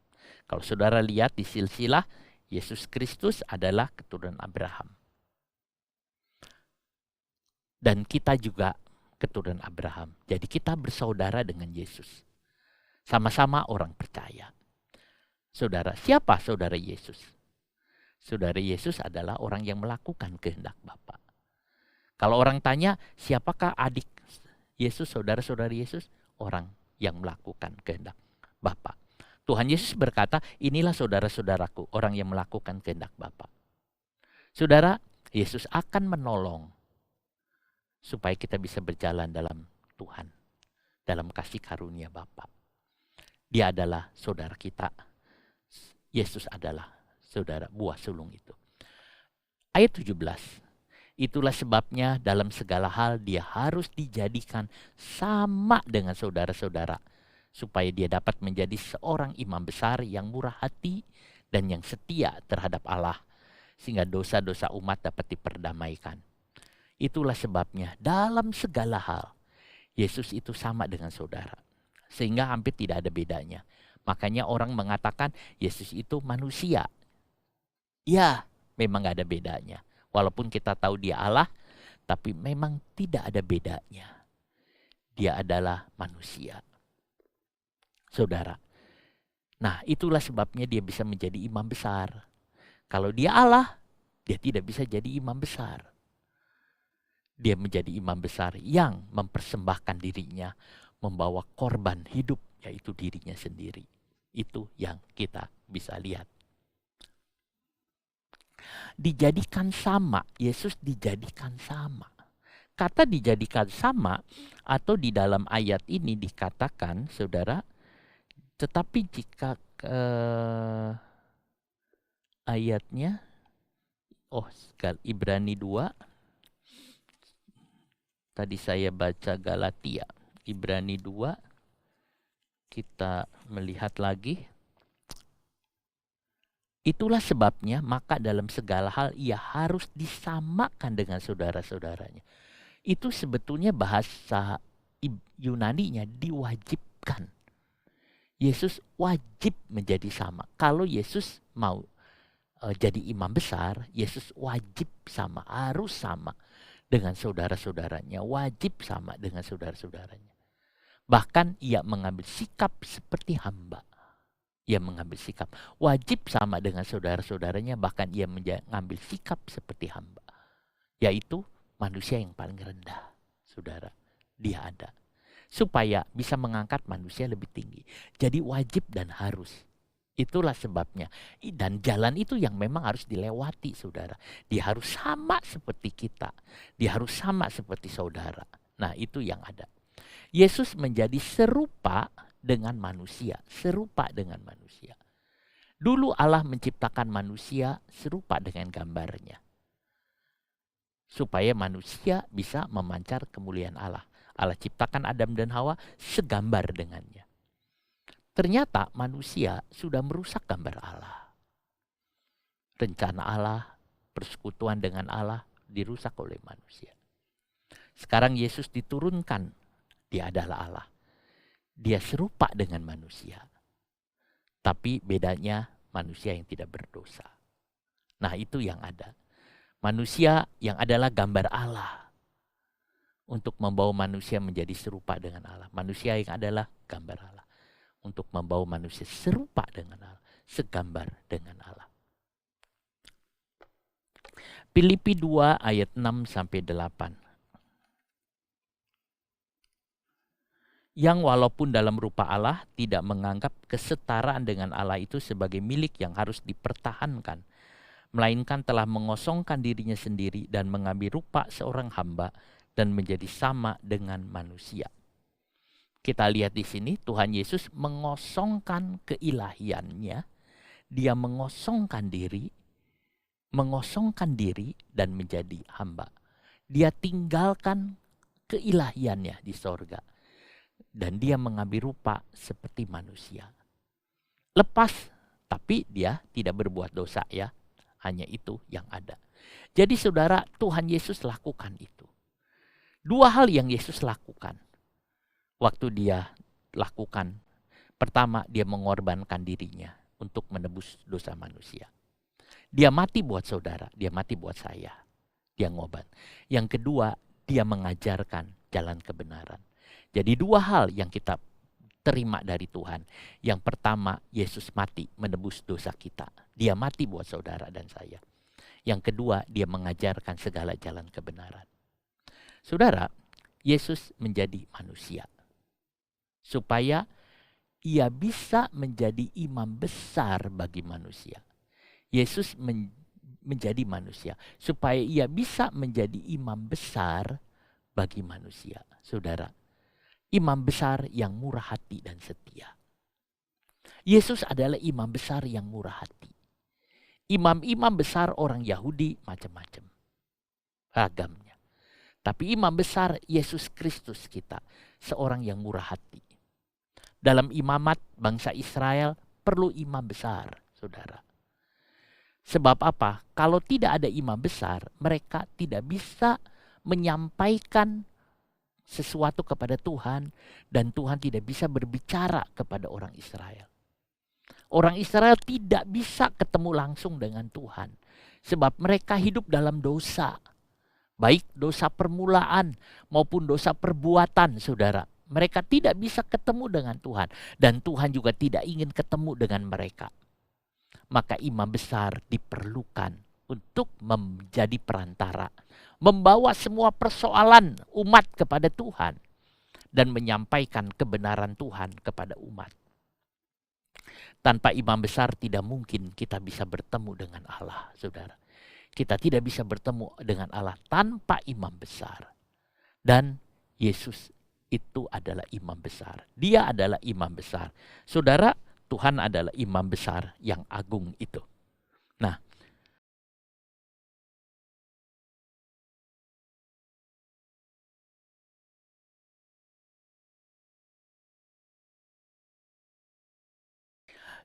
Kalau saudara lihat di silsilah, Yesus Kristus adalah keturunan Abraham. Dan kita juga keturunan Abraham. Jadi kita bersaudara dengan Yesus. Sama-sama orang percaya. Saudara, siapa saudara Yesus? Saudara Yesus adalah orang yang melakukan kehendak Bapa. Kalau orang tanya, siapakah adik Yesus, saudara-saudara Yesus? Orang yang melakukan kehendak Bapa. Tuhan Yesus berkata, inilah saudara-saudaraku, orang yang melakukan kehendak Bapa. Saudara, Yesus akan menolong supaya kita bisa berjalan dalam Tuhan, dalam kasih karunia Bapa. Dia adalah saudara kita. Yesus adalah saudara buah sulung itu. Ayat 17. Itulah sebabnya dalam segala hal dia harus dijadikan sama dengan saudara-saudara, supaya dia dapat menjadi seorang imam besar yang murah hati dan yang setia terhadap Allah, sehingga dosa-dosa umat dapat diperdamaikan. Itulah sebabnya dalam segala hal Yesus itu sama dengan saudara, sehingga hampir tidak ada bedanya. Makanya orang mengatakan Yesus itu manusia. Ya, memang gak ada bedanya. Walaupun kita tahu dia Allah, tapi memang tidak ada bedanya. Dia adalah manusia. Saudara. Nah, itulah sebabnya dia bisa menjadi imam besar. Kalau dia Allah, dia tidak bisa jadi imam besar. Dia menjadi imam besar yang mempersembahkan dirinya, membawa korban hidup, yaitu dirinya sendiri. Itu yang kita bisa lihat. Dijadikan sama, Yesus dijadikan sama. Kata dijadikan sama atau di dalam ayat ini dikatakan, saudara, tetapi jika ayatnya, Ibrani 2, tadi saya baca Galatia, Ibrani 2, kita melihat lagi. Itulah sebabnya maka dalam segala hal ia harus disamakan dengan saudara-saudaranya. Itu sebetulnya bahasa Yunaninya diwajibkan. Yesus wajib menjadi sama. Kalau Yesus mau jadi imam besar, Yesus wajib sama, harus sama dengan saudara-saudaranya, wajib sama dengan saudara-saudaranya. Bahkan ia mengambil sikap seperti hamba. Ia mengambil sikap wajib sama dengan saudara-saudaranya, bahkan ia mengambil sikap seperti hamba, yaitu manusia yang paling rendah. Saudara, dia ada supaya bisa mengangkat manusia lebih tinggi. Jadi wajib dan harus. Itulah sebabnya. Dan jalan itu yang memang harus dilewati, saudara. Dia harus sama seperti kita. Dia harus sama seperti saudara. Nah, itu yang ada. Yesus menjadi serupa dengan manusia, serupa dengan manusia. Dulu Allah menciptakan manusia serupa dengan gambarnya, supaya manusia bisa memancar kemuliaan Allah. Allah ciptakan Adam dan Hawa segambar dengannya. Ternyata manusia sudah merusak gambar Allah. Rencana Allah, persekutuan dengan Allah dirusak oleh manusia. Sekarang Yesus diturunkan, dia adalah Allah. Dia serupa dengan manusia. Tapi bedanya manusia yang tidak berdosa. Nah, itu yang ada. Manusia yang adalah gambar Allah. Untuk membawa manusia menjadi serupa dengan Allah. Manusia yang adalah gambar Allah. Untuk membawa manusia serupa dengan Allah. Segambar dengan Allah. Filipi 2 ayat 6-8. Yang walaupun dalam rupa Allah tidak menganggap kesetaraan dengan Allah itu sebagai milik yang harus dipertahankan, melainkan telah mengosongkan dirinya sendiri dan mengambil rupa seorang hamba dan menjadi sama dengan manusia. Kita lihat di sini Tuhan Yesus mengosongkan keilahiannya, dia mengosongkan diri dan menjadi hamba. Dia tinggalkan keilahiannya di sorga. Dan dia mengambil rupa seperti manusia. Lepas, tapi dia tidak berbuat dosa ya. Hanya itu yang ada. Jadi saudara, Tuhan Yesus lakukan itu. Dua hal yang Yesus lakukan. Waktu dia lakukan. Pertama, dia mengorbankan dirinya untuk menebus dosa manusia. Dia mati buat saudara, dia mati buat saya. Dia ngobat. Yang kedua, dia mengajarkan jalan kebenaran. Jadi dua hal yang kita terima dari Tuhan. Yang pertama, Yesus mati menebus dosa kita. Dia mati buat saudara dan saya. Yang kedua, dia mengajarkan segala jalan kebenaran. Saudara, Yesus menjadi manusia supaya ia bisa menjadi imam besar bagi manusia. Yesus menjadi manusia supaya ia bisa menjadi imam besar bagi manusia. Saudara, imam besar yang murah hati dan setia. Yesus adalah imam besar yang murah hati. Imam-imam besar orang Yahudi macam-macam ragamnya. Tapi imam besar Yesus Kristus kita, seorang yang murah hati. Dalam imamat bangsa Israel perlu imam besar, saudara. Sebab apa? Kalau tidak ada imam besar, mereka tidak bisa menyampaikan sesuatu kepada Tuhan, dan Tuhan tidak bisa berbicara kepada orang Israel. Orang Israel tidak bisa ketemu langsung dengan Tuhan, sebab mereka hidup dalam dosa. Baik dosa permulaan maupun dosa perbuatan, saudara. Mereka tidak bisa ketemu dengan Tuhan, dan Tuhan juga tidak ingin ketemu dengan mereka. Maka imam besar diperlukan untuk menjadi perantara, membawa semua persoalan umat kepada Tuhan, dan menyampaikan kebenaran Tuhan kepada umat. Tanpa imam besar tidak mungkin kita bisa bertemu dengan Allah, saudara. Kita tidak bisa bertemu dengan Allah tanpa imam besar. Dan Yesus itu adalah imam besar. Dia adalah imam besar. Saudara, Tuhan adalah imam besar yang agung itu. Nah,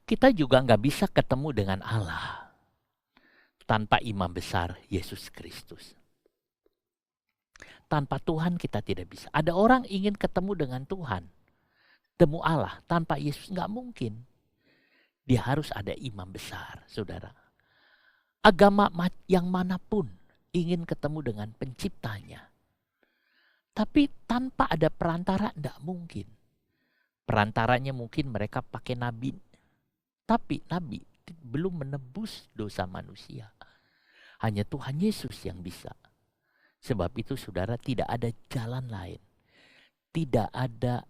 kita juga nggak bisa ketemu dengan Allah tanpa imam besar Yesus Kristus. Tanpa Tuhan kita tidak bisa. Ada orang ingin ketemu dengan Tuhan, temu Allah, tanpa Yesus nggak mungkin. Dia harus ada imam besar, saudara. Agama yang manapun ingin ketemu dengan penciptanya. Tapi tanpa ada perantara tidak mungkin. Perantaranya mungkin mereka pakai nabi. Tapi nabi belum menebus dosa manusia. Hanya Tuhan Yesus yang bisa. Sebab itu saudara, tidak ada jalan lain. Tidak ada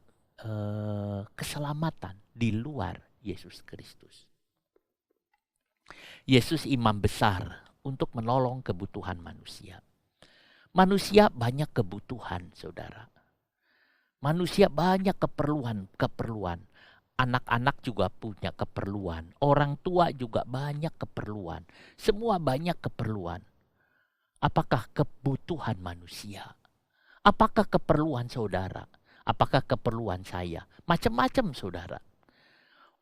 keselamatan di luar Yesus Kristus. Yesus imam besar untuk menolong kebutuhan manusia. Manusia banyak kebutuhan, saudara. Manusia banyak keperluan. Anak-anak juga punya keperluan. Orang tua juga banyak keperluan. Semua banyak keperluan. Apakah kebutuhan manusia? Apakah keperluan saudara? Apakah keperluan saya? Macam-macam, saudara.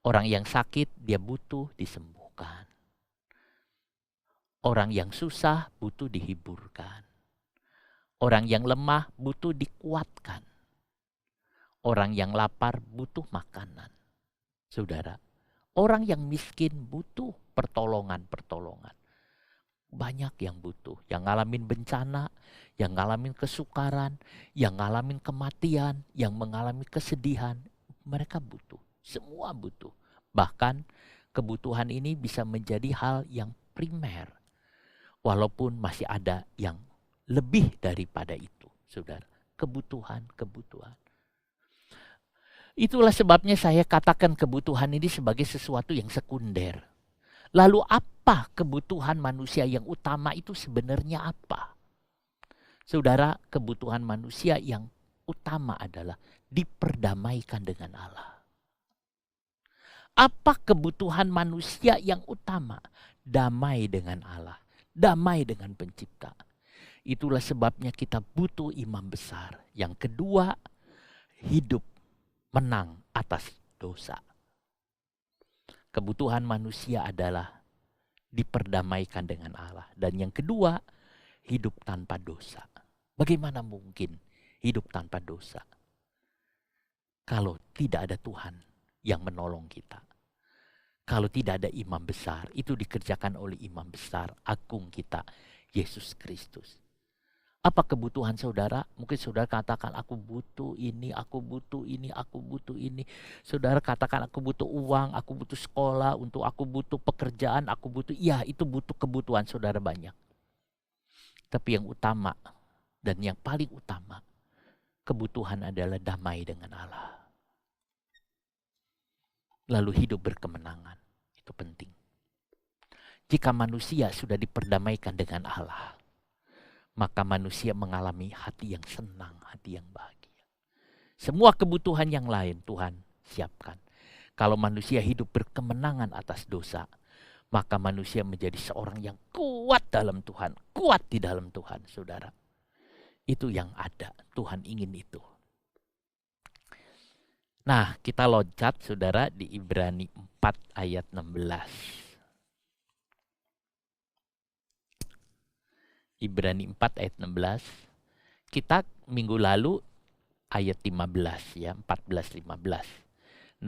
Orang yang sakit dia butuh disembuhkan. Orang yang susah butuh dihiburkan. Orang yang lemah butuh dikuatkan. Orang yang lapar butuh makanan. Saudara, orang yang miskin butuh pertolongan. Banyak yang butuh, yang ngalamin bencana, yang ngalamin kesukaran, yang ngalamin kematian, yang mengalami kesedihan. Mereka butuh, semua butuh. Bahkan kebutuhan ini bisa menjadi hal yang primer. Walaupun masih ada yang lebih daripada itu, saudara. Kebutuhan. Itulah sebabnya saya katakan kebutuhan ini sebagai sesuatu yang sekunder. Lalu apa kebutuhan manusia yang utama itu sebenarnya apa? Saudara, kebutuhan manusia yang utama adalah diperdamaikan dengan Allah. Apa kebutuhan manusia yang utama? Damai dengan Allah, damai dengan Pencipta. Itulah sebabnya kita butuh imam besar. Yang kedua, hidup menang atas dosa. Kebutuhan manusia adalah diperdamaikan dengan Allah. Dan yang kedua, hidup tanpa dosa. Bagaimana mungkin hidup tanpa dosa kalau tidak ada Tuhan yang menolong kita? Kalau tidak ada imam besar, itu dikerjakan oleh imam besar agung kita, Yesus Kristus. Apa kebutuhan saudara? Mungkin saudara katakan aku butuh ini, aku butuh ini, aku butuh ini. Saudara katakan aku butuh uang, aku butuh sekolah, aku butuh pekerjaan, aku butuh, ya itu butuh kebutuhan saudara banyak. Tapi yang utama dan yang paling utama, kebutuhan adalah damai dengan Allah. Lalu hidup berkemenangan, itu penting. Jika manusia sudah diperdamaikan dengan Allah, maka manusia mengalami hati yang senang, hati yang bahagia. Semua kebutuhan yang lain Tuhan siapkan. Kalau manusia hidup berkemenangan atas dosa, maka manusia menjadi seorang yang kuat dalam Tuhan, kuat di dalam Tuhan, saudara. Itu yang ada, Tuhan ingin itu. Nah, kita loncat, saudara, di Ibrani 4 ayat 16. Ibrani 4 ayat 16. Kita minggu lalu ayat 15 ya, 14 15. 16,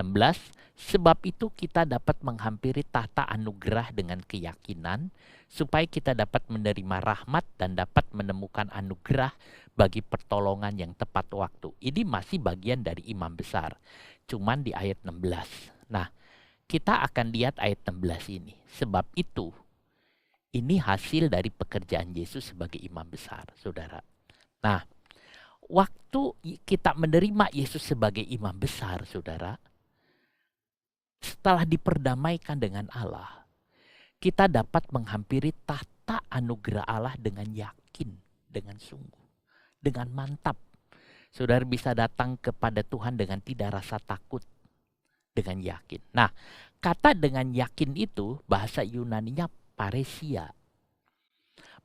sebab itu kita dapat menghampiri tahta anugerah dengan keyakinan supaya kita dapat menerima rahmat dan dapat menemukan anugerah bagi pertolongan yang tepat waktu. Ini masih bagian dari imam besar, cuman di ayat 16. Nah, kita akan lihat ayat 16 ini. Sebab itu, ini hasil dari pekerjaan Yesus sebagai imam besar, saudara. Nah, waktu kita menerima Yesus sebagai imam besar, saudara, setelah diperdamaikan dengan Allah, kita dapat menghampiri tahta anugerah Allah dengan yakin, dengan sungguh, dengan mantap. Saudara bisa datang kepada Tuhan dengan tidak rasa takut, dengan yakin. Nah, kata dengan yakin itu bahasa Yunaninya paresia.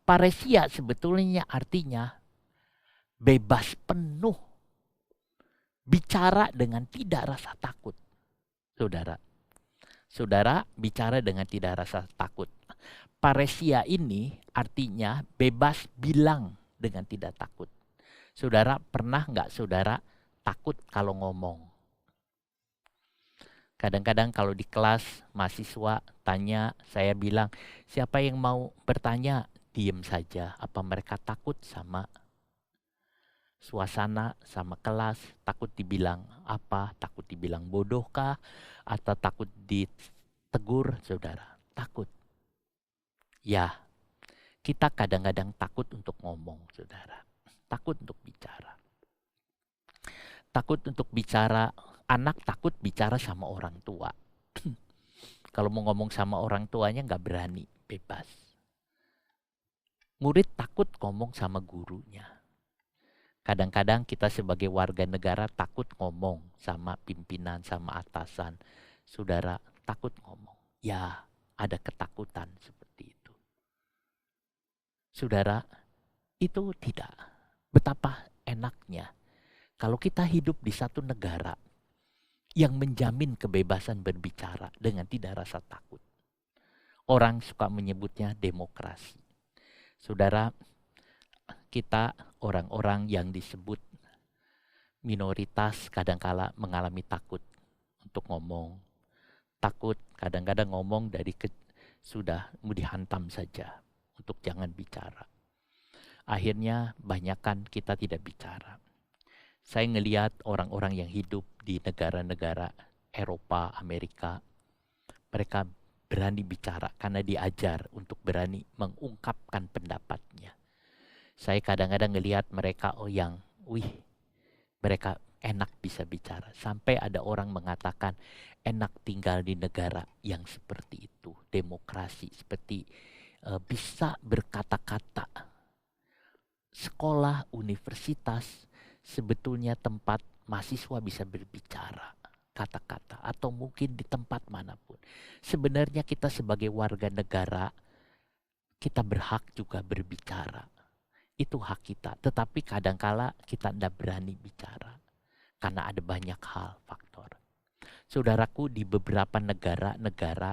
Paresia sebetulnya artinya bebas penuh, bicara dengan tidak rasa takut. Saudara bicara dengan tidak rasa takut. Paresia ini artinya bebas bilang dengan tidak takut. Saudara pernah nggak saudara takut kalau ngomong? Kadang-kadang kalau di kelas mahasiswa tanya, saya bilang, siapa yang mau bertanya? Diem saja. Apa mereka takut sama suasana, sama kelas? Takut dibilang apa? Takut dibilang bodoh kah? Atau takut ditegur, saudara? Takut. Ya, kita kadang-kadang takut untuk ngomong, saudara. Takut untuk bicara. Takut untuk bicara, anak takut bicara sama orang tua. Kalau mau ngomong sama orang tuanya nggak berani, bebas. Murid takut ngomong sama gurunya. Kadang-kadang kita sebagai warga negara takut ngomong sama pimpinan, sama atasan. Saudara takut ngomong. Ya, ada ketakutan seperti itu. Saudara, itu tidak. Betapa enaknya kalau kita hidup di satu negara yang menjamin kebebasan berbicara dengan tidak rasa takut. Orang suka menyebutnya demokrasi. Saudara, kita orang-orang yang disebut minoritas kadangkala mengalami takut untuk ngomong. Takut kadang-kadang ngomong dari sudah mau dihantam saja untuk jangan bicara. Akhirnya banyakkan kita tidak bicara. Saya ngelihat orang-orang yang hidup di negara-negara Eropa, Amerika, mereka berani bicara karena diajar untuk berani mengungkapkan pendapatnya. Saya kadang-kadang ngelihat mereka mereka enak bisa bicara. Sampai ada orang mengatakan enak tinggal di negara yang seperti itu, demokrasi, seperti bisa berkata-kata. Sekolah, universitas, sebetulnya tempat mahasiswa bisa berbicara kata-kata atau mungkin di tempat manapun. Sebenarnya kita sebagai warga negara, kita berhak juga berbicara. Itu hak kita, tetapi kadangkala kita tidak berani bicara karena ada banyak hal, faktor. Saudaraku, di beberapa negara-negara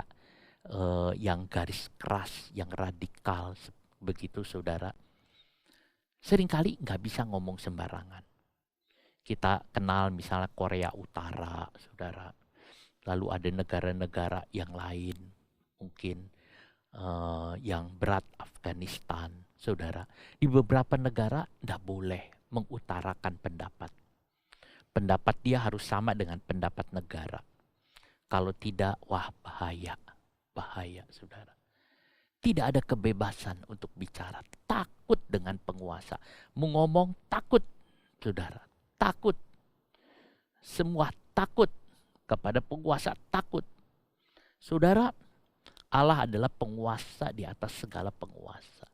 yang garis keras, yang radikal begitu, saudara, seringkali nggak bisa ngomong sembarangan. Kita kenal misalnya Korea Utara, saudara. Lalu ada negara-negara yang lain, mungkin yang berat, Afghanistan, saudara. Di beberapa negara tidak boleh mengutarakan pendapat. Pendapat dia harus sama dengan pendapat negara. Kalau tidak, wah bahaya. Bahaya, saudara. Tidak ada kebebasan untuk bicara. Takut dengan penguasa. Mau ngomong takut, saudara. Takut. Semua takut. Kepada penguasa takut. Saudara, Allah adalah penguasa di atas segala penguasa.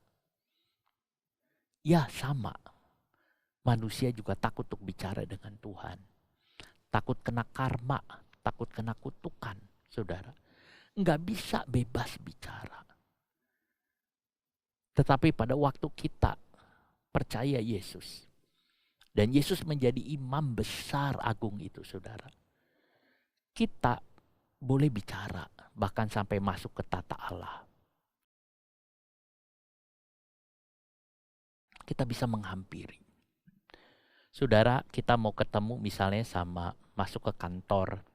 Ya sama. Manusia juga takut untuk bicara dengan Tuhan. Takut kena karma, takut kena kutukan, saudara. Enggak bisa bebas bicara. Tetapi pada waktu kita percaya Yesus, dan Yesus menjadi imam besar agung itu, saudara. Kita boleh bicara, bahkan sampai masuk ke tata Allah. Kita bisa menghampiri. Saudara, kita mau ketemu misalnya sama masuk ke kantor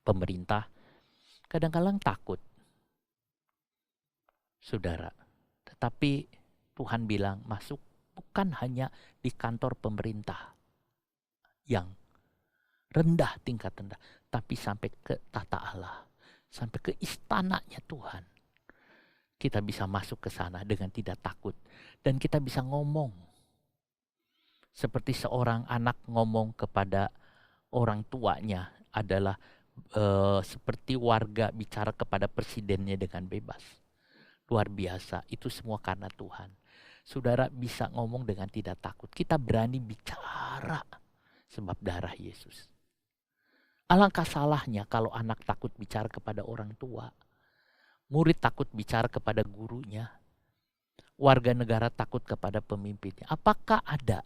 pemerintah, kadang-kadang takut. Saudara, tetapi Tuhan bilang masuk bukan hanya di kantor pemerintah yang rendah, tingkat rendah, tapi sampai ke tata Allah, sampai ke istananya Tuhan. Kita bisa masuk ke sana dengan tidak takut dan kita bisa ngomong. Seperti seorang anak ngomong kepada orang tuanya adalah seperti warga bicara kepada presidennya dengan bebas. Luar biasa, itu semua karena Tuhan. Saudara bisa ngomong dengan tidak takut. Kita berani bicara sebab darah Yesus. Alangkah salahnya kalau anak takut bicara kepada orang tua. Murid takut bicara kepada gurunya. Warga negara takut kepada pemimpinnya. Apakah ada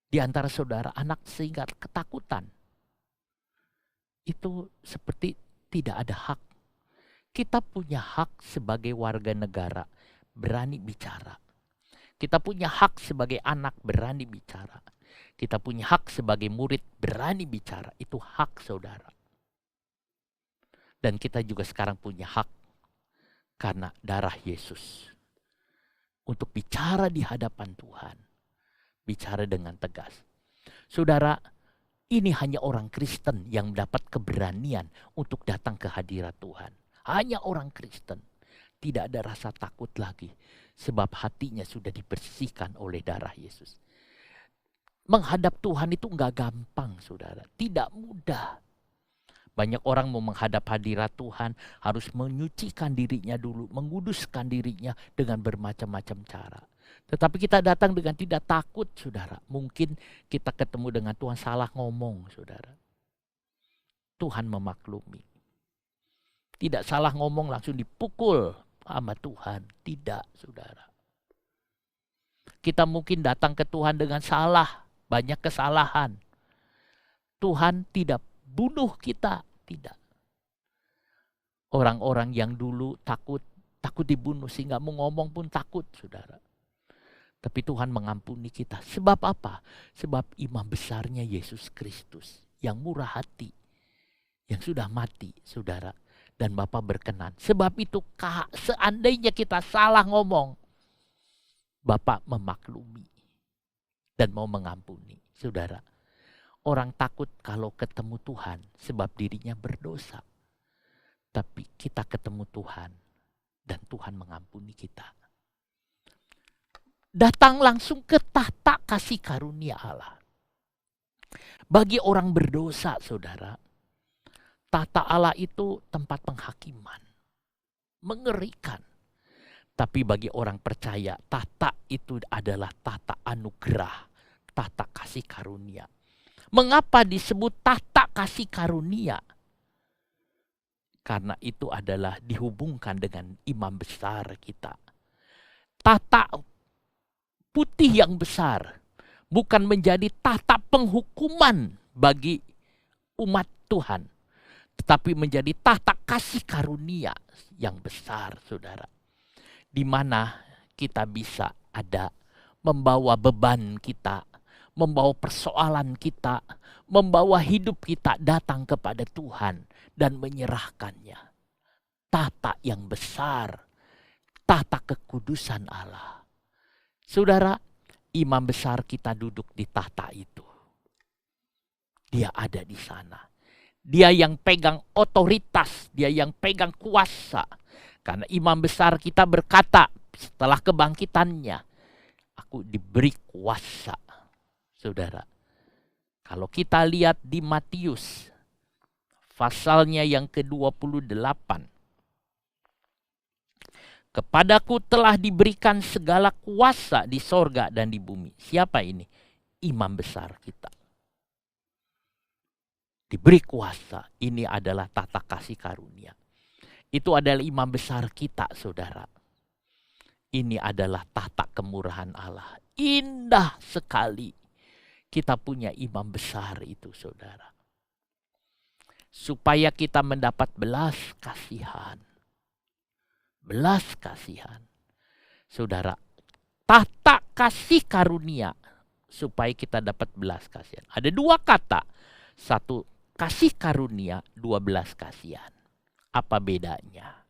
di antara saudara anak sehingga ketakutan? Itu seperti tidak ada hak. Kita punya hak sebagai warga negara berani bicara. Kita punya hak sebagai anak berani bicara. Kita punya hak sebagai murid berani bicara. Itu hak saudara. Dan kita juga sekarang punya hak karena darah Yesus. Untuk bicara di hadapan Tuhan. Bicara dengan tegas. Saudara, ini hanya orang Kristen yang mendapat keberanian untuk datang ke hadirat Tuhan. Hanya orang Kristen. Tidak ada rasa takut lagi. Sebab hatinya sudah dibersihkan oleh darah Yesus. Menghadap Tuhan itu enggak gampang, saudara. Tidak mudah. Banyak orang mau menghadap hadirat Tuhan harus menyucikan dirinya dulu. Menguduskan dirinya dengan bermacam-macam cara. Tetapi kita datang dengan tidak takut, saudara. Mungkin kita ketemu dengan Tuhan salah ngomong, saudara. Tuhan memaklumi. Tidak salah ngomong langsung dipukul sama Tuhan. Tidak, saudara. Kita mungkin datang ke Tuhan dengan salah. Banyak kesalahan. Tuhan tidak bunuh kita. Tidak. Orang-orang yang dulu takut dibunuh sehingga mau ngomong pun takut, saudara. Tapi Tuhan mengampuni kita. Sebab apa? Sebab imam besarnya Yesus Kristus. Yang murah hati. Yang sudah mati, saudara. Dan Bapa berkenan. Sebab itu seandainya kita salah ngomong. Bapa memaklumi. Dan mau mengampuni. Saudara. Orang takut kalau ketemu Tuhan. Sebab dirinya berdosa. Tapi kita ketemu Tuhan. Dan Tuhan mengampuni kita. Datang langsung ke tahta kasih karunia Allah. Bagi orang berdosa, saudara, tahta Allah itu tempat penghakiman. Mengerikan. Tapi bagi orang percaya, tahta itu adalah tahta anugerah. Tahta kasih karunia. Mengapa disebut tahta kasih karunia? Karena itu adalah dihubungkan dengan imam besar kita. Tahta putih yang besar bukan menjadi tahta penghukuman bagi umat Tuhan, tetapi menjadi tahta kasih karunia yang besar, saudara. Di mana kita bisa ada membawa beban kita, membawa persoalan kita, membawa hidup kita datang kepada Tuhan dan menyerahkannya. Tahta yang besar, tata kekudusan Allah. Saudara, imam besar kita duduk di tahta itu. Dia ada di sana. Dia yang pegang otoritas, dia yang pegang kuasa. Karena imam besar kita berkata setelah kebangkitannya, aku diberi kuasa. Saudara, kalau kita lihat di Matius, pasalnya yang ke-28. Kepadaku telah diberikan segala kuasa di sorga dan di bumi. Siapa ini? Imam besar kita. Diberi kuasa. Ini adalah tata kasih karunia. Itu adalah imam besar kita, saudara. Ini adalah tata kemurahan Allah. Indah sekali kita punya imam besar itu, saudara. Supaya kita mendapat belas kasihan. Belas kasihan. Saudara, tata kasih karunia supaya kita dapat belas kasihan. Ada dua kata. Satu, kasih karunia, dua belas kasihan. Apa bedanya?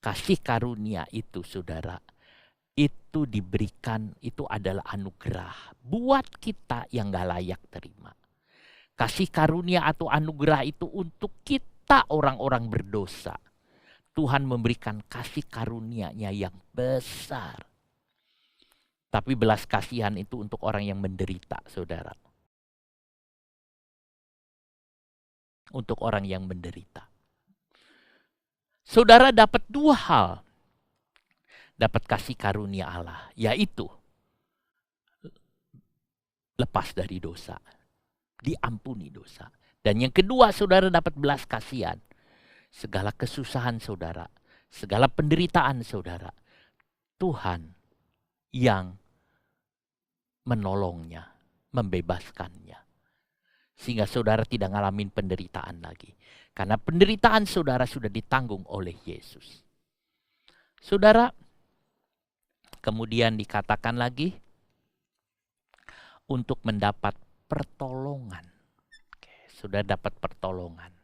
Kasih karunia itu, saudara, itu diberikan, itu adalah anugerah buat kita yang gak layak terima. Kasih karunia atau anugerah itu untuk kita orang-orang berdosa. Tuhan memberikan kasih karunia-Nya yang besar. Tapi belas kasihan itu untuk orang yang menderita, saudara. Untuk orang yang menderita. Saudara dapat dua hal. Dapat kasih karunia Allah, yaitu lepas dari dosa. Diampuni dosa. Dan yang kedua, saudara dapat belas kasihan. Segala kesusahan saudara, segala penderitaan saudara, Tuhan yang menolongnya, membebaskannya. Sehingga saudara tidak ngalamin penderitaan lagi. Karena penderitaan saudara sudah ditanggung oleh Yesus. Saudara, kemudian dikatakan lagi, untuk mendapat pertolongan. Saudara dapat pertolongan.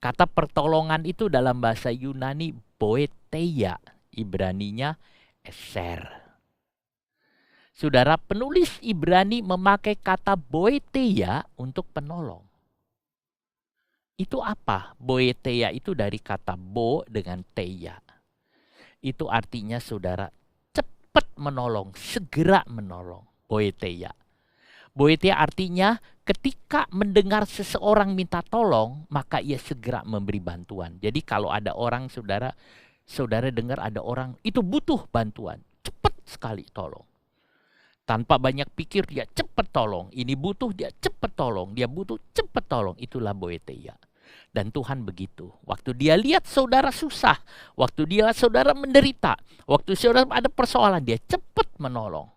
Kata pertolongan itu dalam bahasa Yunani boeteia, Ibraninya eser. Saudara, penulis Ibrani memakai kata boeteia untuk penolong. Itu apa? Boeteia itu dari kata bo dengan teia. Itu artinya saudara cepat menolong, segera menolong. Boeteia. Boeteia artinya ketika mendengar seseorang minta tolong, maka ia segera memberi bantuan. Jadi kalau ada orang, saudara dengar ada orang itu butuh bantuan, cepat sekali tolong. Tanpa banyak pikir dia cepat tolong. Ini butuh, dia cepat tolong. Dia butuh, cepat tolong. Itulah boeteia. Dan Tuhan begitu. Waktu dia lihat saudara susah, waktu dia saudara menderita, waktu saudara ada persoalan, dia cepat menolong.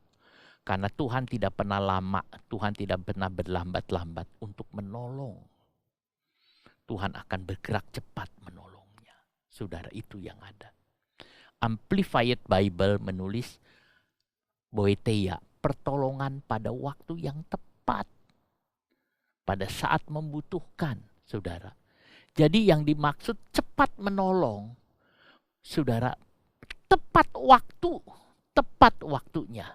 Karena Tuhan tidak pernah lama, Tuhan tidak pernah berlambat-lambat untuk menolong. Tuhan akan bergerak cepat menolongnya. Saudara, itu yang ada. Amplified Bible menulis boeteia, pertolongan pada waktu yang tepat. Pada saat membutuhkan, saudara. Jadi yang dimaksud cepat menolong, saudara, tepat waktu, tepat waktunya.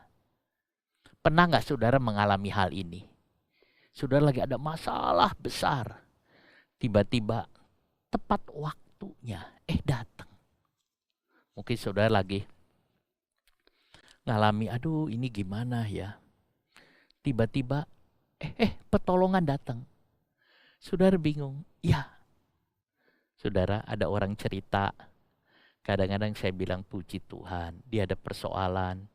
Pernah nggak saudara mengalami hal ini? Saudara lagi ada masalah besar. Tiba-tiba tepat waktunya, datang. Mungkin saudara lagi ngalami, aduh ini gimana ya. Tiba-tiba, pertolongan datang. Saudara bingung, ya. Saudara, ada orang cerita, kadang-kadang saya bilang puji Tuhan, dia ada persoalan.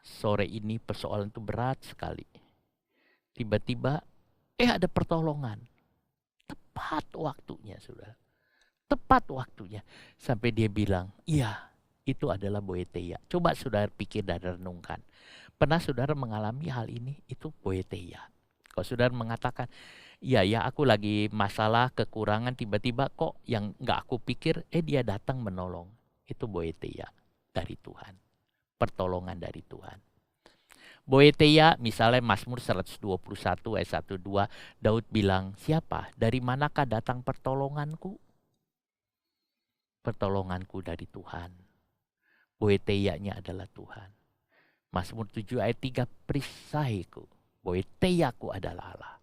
Sore ini persoalan itu berat sekali. Tiba-tiba, ada pertolongan. Tepat waktunya, saudara. Tepat waktunya. Sampai dia bilang, iya, itu adalah boeteia. Coba saudara pikir dan renungkan. Pernah saudara mengalami hal ini? Itu boeteia. Kalau saudara mengatakan, iya ya aku lagi masalah, kekurangan, tiba-tiba kok yang gak aku pikir, dia datang menolong. Itu boeteia dari Tuhan. Pertolongan dari Tuhan. Boeteia, misalnya Mazmur 121 ayat 1-2, Daud bilang, siapa? Dari manakah datang pertolonganku? pertolonganku dari Tuhan. Boeteianya adalah Tuhan. Mazmur 7 ayat 3, perisaiku, boeteiaku adalah Allah.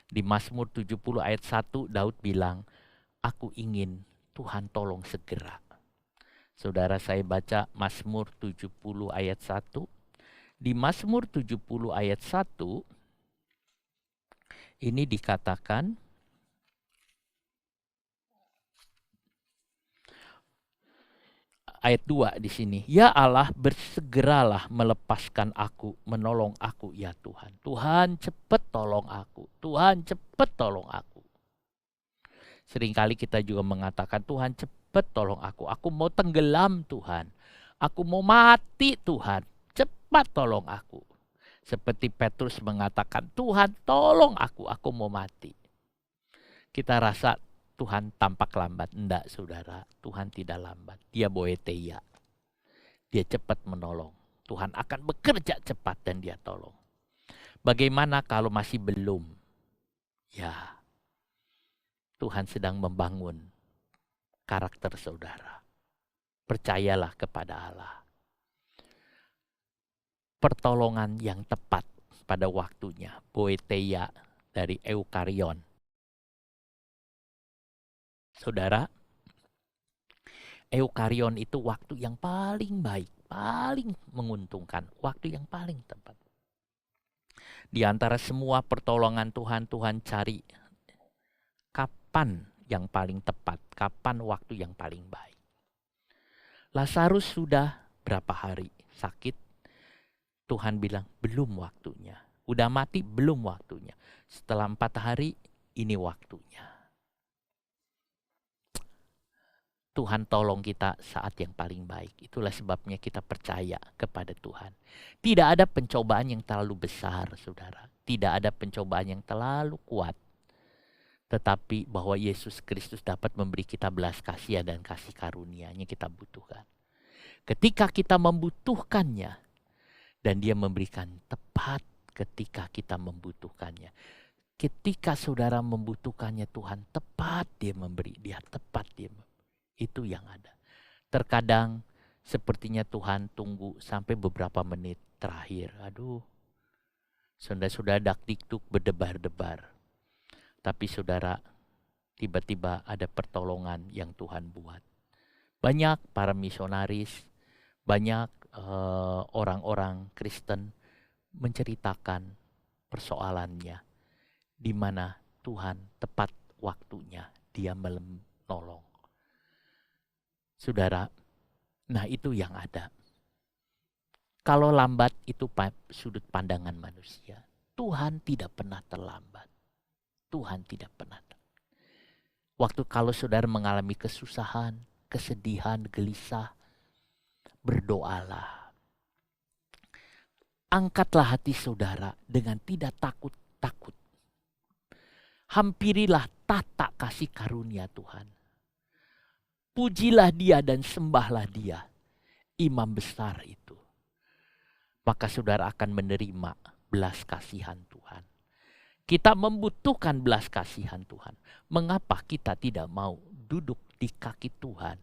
Di Mazmur 70 ayat 1 Daud bilang, aku ingin Tuhan tolong segera. Saudara, saya baca Mazmur 70 ayat 1. Di Mazmur 70 ayat 1 ini dikatakan, ayat 2 di sini. Ya Allah, bersegeralah melepaskan aku, menolong aku ya Tuhan. Tuhan cepat tolong aku. Tuhan cepat tolong aku. Seringkali kita juga mengatakan, Tuhan cepat tolong aku. Aku mau tenggelam Tuhan. Aku mau mati Tuhan. Cepat tolong aku. Seperti Petrus mengatakan, Tuhan tolong aku mau mati. Kita rasa Tuhan tampak lambat. Enggak saudara, Tuhan tidak lambat. Dia boeteia. Dia cepat menolong. Tuhan akan bekerja cepat dan dia tolong. Bagaimana kalau masih belum? Ya, Tuhan sedang membangun karakter saudara. Percayalah kepada Allah. Pertolongan yang tepat pada waktunya. Boeteia dari Eukarion. Saudara, Eukarion itu waktu yang paling baik, paling menguntungkan, waktu yang paling tepat. Di antara semua pertolongan Tuhan, Tuhan cari kapan yang paling tepat, kapan waktu yang paling baik. Lazarus sudah berapa hari sakit, Tuhan bilang belum waktunya. Udah mati belum waktunya. Setelah 4 hari ini waktunya. Tuhan tolong kita saat yang paling baik. Itulah sebabnya kita percaya kepada Tuhan. Tidak ada pencobaan yang terlalu besar, saudara. Tidak ada pencobaan yang terlalu kuat. Tetapi bahwa Yesus Kristus dapat memberi kita belas kasihan dan kasih karunia-Nya kita butuhkan. Ketika kita membutuhkannya, dan dia memberikan tepat ketika kita membutuhkannya. Ketika saudara membutuhkannya, Tuhan tepat dia memberi. Dia tepat dia memberi. Itu yang ada. Terkadang sepertinya Tuhan tunggu sampai beberapa menit terakhir. Aduh, saudara-saudara dakdikduk berdebar-debar. Tapi saudara, tiba-tiba ada pertolongan yang Tuhan buat. Banyak para misionaris, banyak orang-orang Kristen menceritakan persoalannya. Di mana Tuhan tepat waktunya dia menolong. Saudara, nah itu yang ada. Kalau lambat itu sudut pandangan manusia. Tuhan tidak pernah terlambat. Tuhan tidak pernah terlambat. Waktu kalau saudara mengalami kesusahan, kesedihan, gelisah, berdoalah. Angkatlah hati saudara dengan tidak takut-takut. Hampirilah tata kasih karunia Tuhan. Pujilah dia dan sembahlah dia, imam besar itu. Maka saudara akan menerima belas kasihan Tuhan. Kita membutuhkan belas kasihan Tuhan. Mengapa kita tidak mau duduk di kaki Tuhan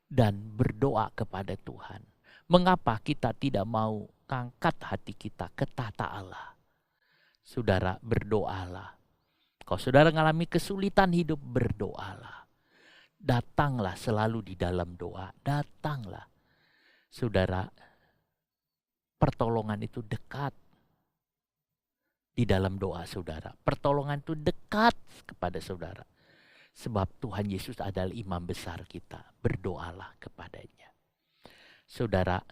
dan berdoa kepada Tuhan? Mengapa kita tidak mau angkat hati kita ke tata Allah? Saudara, berdoalah. Kalau saudara mengalami kesulitan hidup, berdoalah. Datanglah selalu di dalam doa. Datanglah. Saudara, pertolongan itu dekat. Di dalam doa saudara. Pertolongan itu dekat kepada saudara. Sebab Tuhan Yesus adalah imam besar kita. Berdoalah kepadanya. Saudara,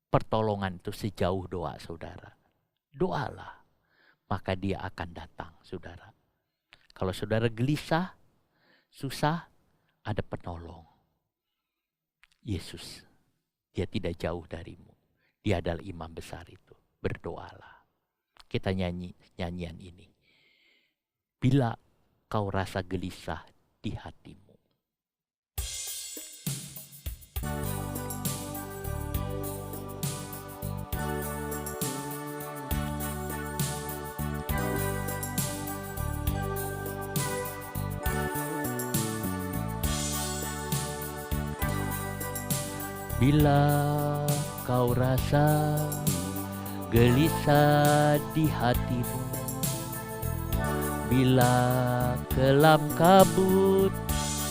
pertolongan itu sejauh doa saudara. Doalah. Maka dia akan datang saudara. Kalau saudara gelisah, susah, ada penolong. Yesus, dia tidak jauh darimu. Dia adalah imam besar itu. Berdoalah. Kita nyanyi nyanyian ini. Bila kau rasa gelisah di hatimu. Bila kau rasa gelisah di hatimu, bila kelam kabut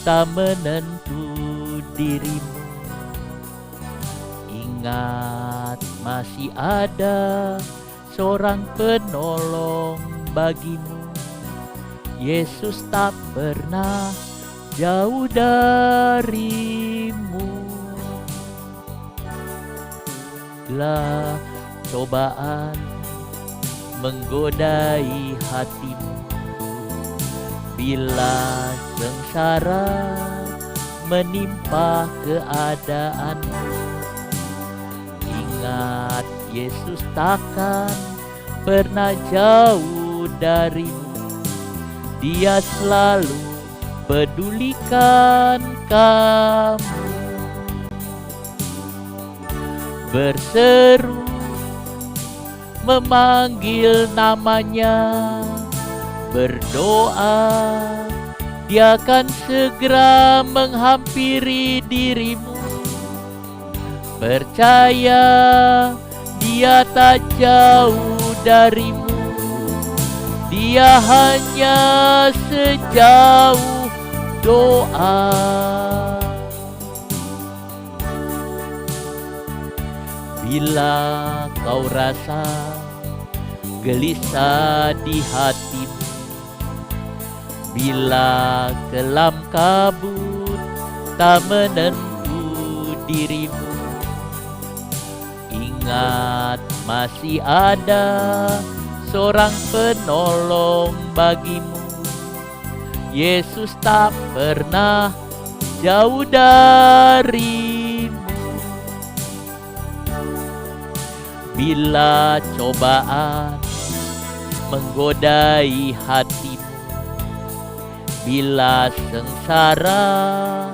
tak menentu dirimu, ingat masih ada seorang penolong bagimu. Yesus tak pernah jauh darimu. Bila cobaan menggodai hatimu, bila sengsara menimpa keadaanmu, ingat Yesus takkan pernah jauh darimu. Dia selalu pedulikan kamu. Berseru memanggil namanya, berdoa, Dia akan segera menghampiri dirimu. Percaya, Dia tak jauh darimu. Dia hanya sejauh doa. Bila kau rasa gelisah di hatimu, bila kelam kabut tak menentu dirimu, ingat masih ada seorang penolong bagimu. Yesus tak pernah jauh darimu. Bila cobaan menggodai hatimu, bila sengsara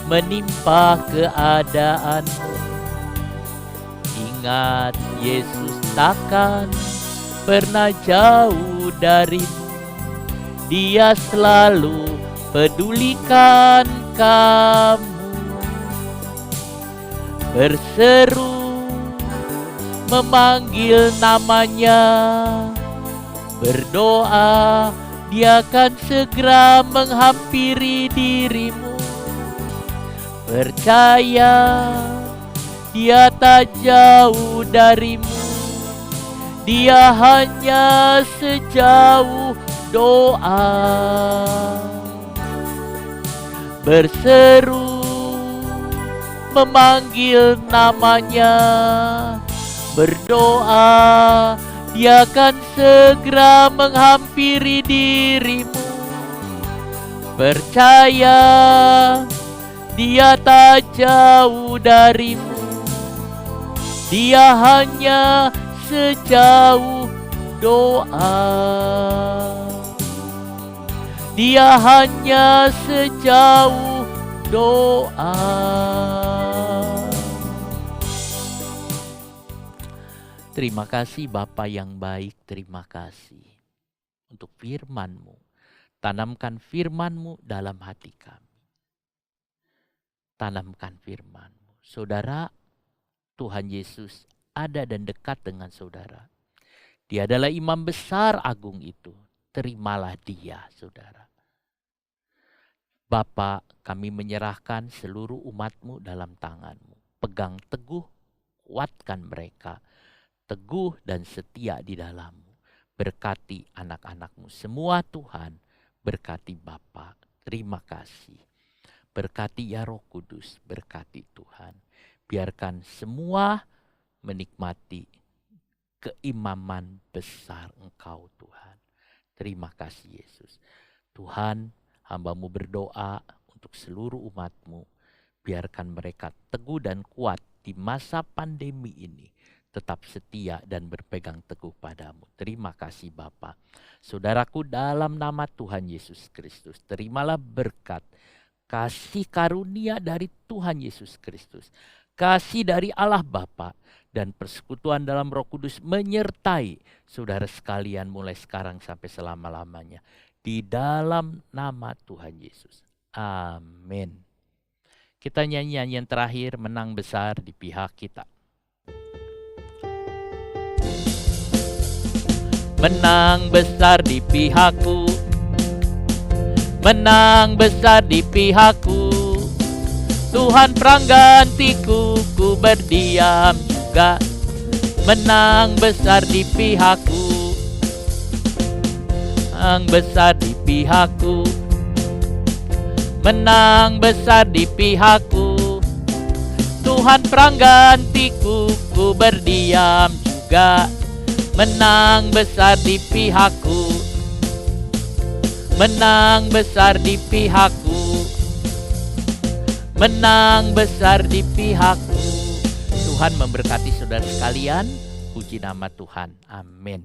menimpa keadaanmu, ingat Yesus takkan pernah jauh darimu. Dia selalu pedulikan kamu. Berseru memanggil namanya, berdoa, Dia akan segera menghampiri dirimu. Percaya, Dia tak jauh darimu. Dia hanya sejauh doa. Berseru memanggil namanya, berdoa, Dia akan segera menghampiri dirimu. Percaya, Dia tak jauh darimu. Dia hanya sejauh doa. Dia hanya sejauh doa. Terima kasih Bapa yang baik, terima kasih untuk firman-Mu. Tanamkan firman-Mu dalam hati kami. Tanamkan firman-Mu. Saudara, Tuhan Yesus ada dan dekat dengan saudara. Dia adalah imam besar agung itu. Terimalah Dia, saudara. Bapa, kami menyerahkan seluruh umat-Mu dalam tangan-Mu. Pegang teguh, kuatkan mereka. Teguh dan setia di dalam-Mu. Berkati anak-anak-Mu semua Tuhan. Berkati Bapa. Terima kasih. Berkati ya Roh Kudus. Berkati Tuhan. Biarkan semua menikmati keimaman besar Engkau Tuhan. Terima kasih Yesus. Tuhan, hamba-Mu berdoa untuk seluruh umat-Mu. Biarkan mereka teguh dan kuat di masa pandemi ini. Tetap setia dan berpegang teguh padamu. Terima kasih Bapa. Saudaraku, dalam nama Tuhan Yesus Kristus, terimalah berkat, kasih karunia dari Tuhan Yesus Kristus, kasih dari Allah Bapa, dan persekutuan dalam Roh Kudus menyertai saudara sekalian mulai sekarang sampai selama-lamanya. Di dalam nama Tuhan Yesus. Amin. Kita nyanyi nyanyian terakhir, menang besar di pihak kita. Menang besar di pihakku, menang besar di pihakku. Tuhan peranggantiku, ku berdiam juga. Menang besar di pihakku, menang besar di pihakku. Menang besar di pihakku. Tuhan peranggantiku, ku berdiam juga. Menang besar di pihakku, menang besar di pihakku, menang besar di pihakku. Tuhan memberkati saudara sekalian. Puji nama Tuhan. Amin.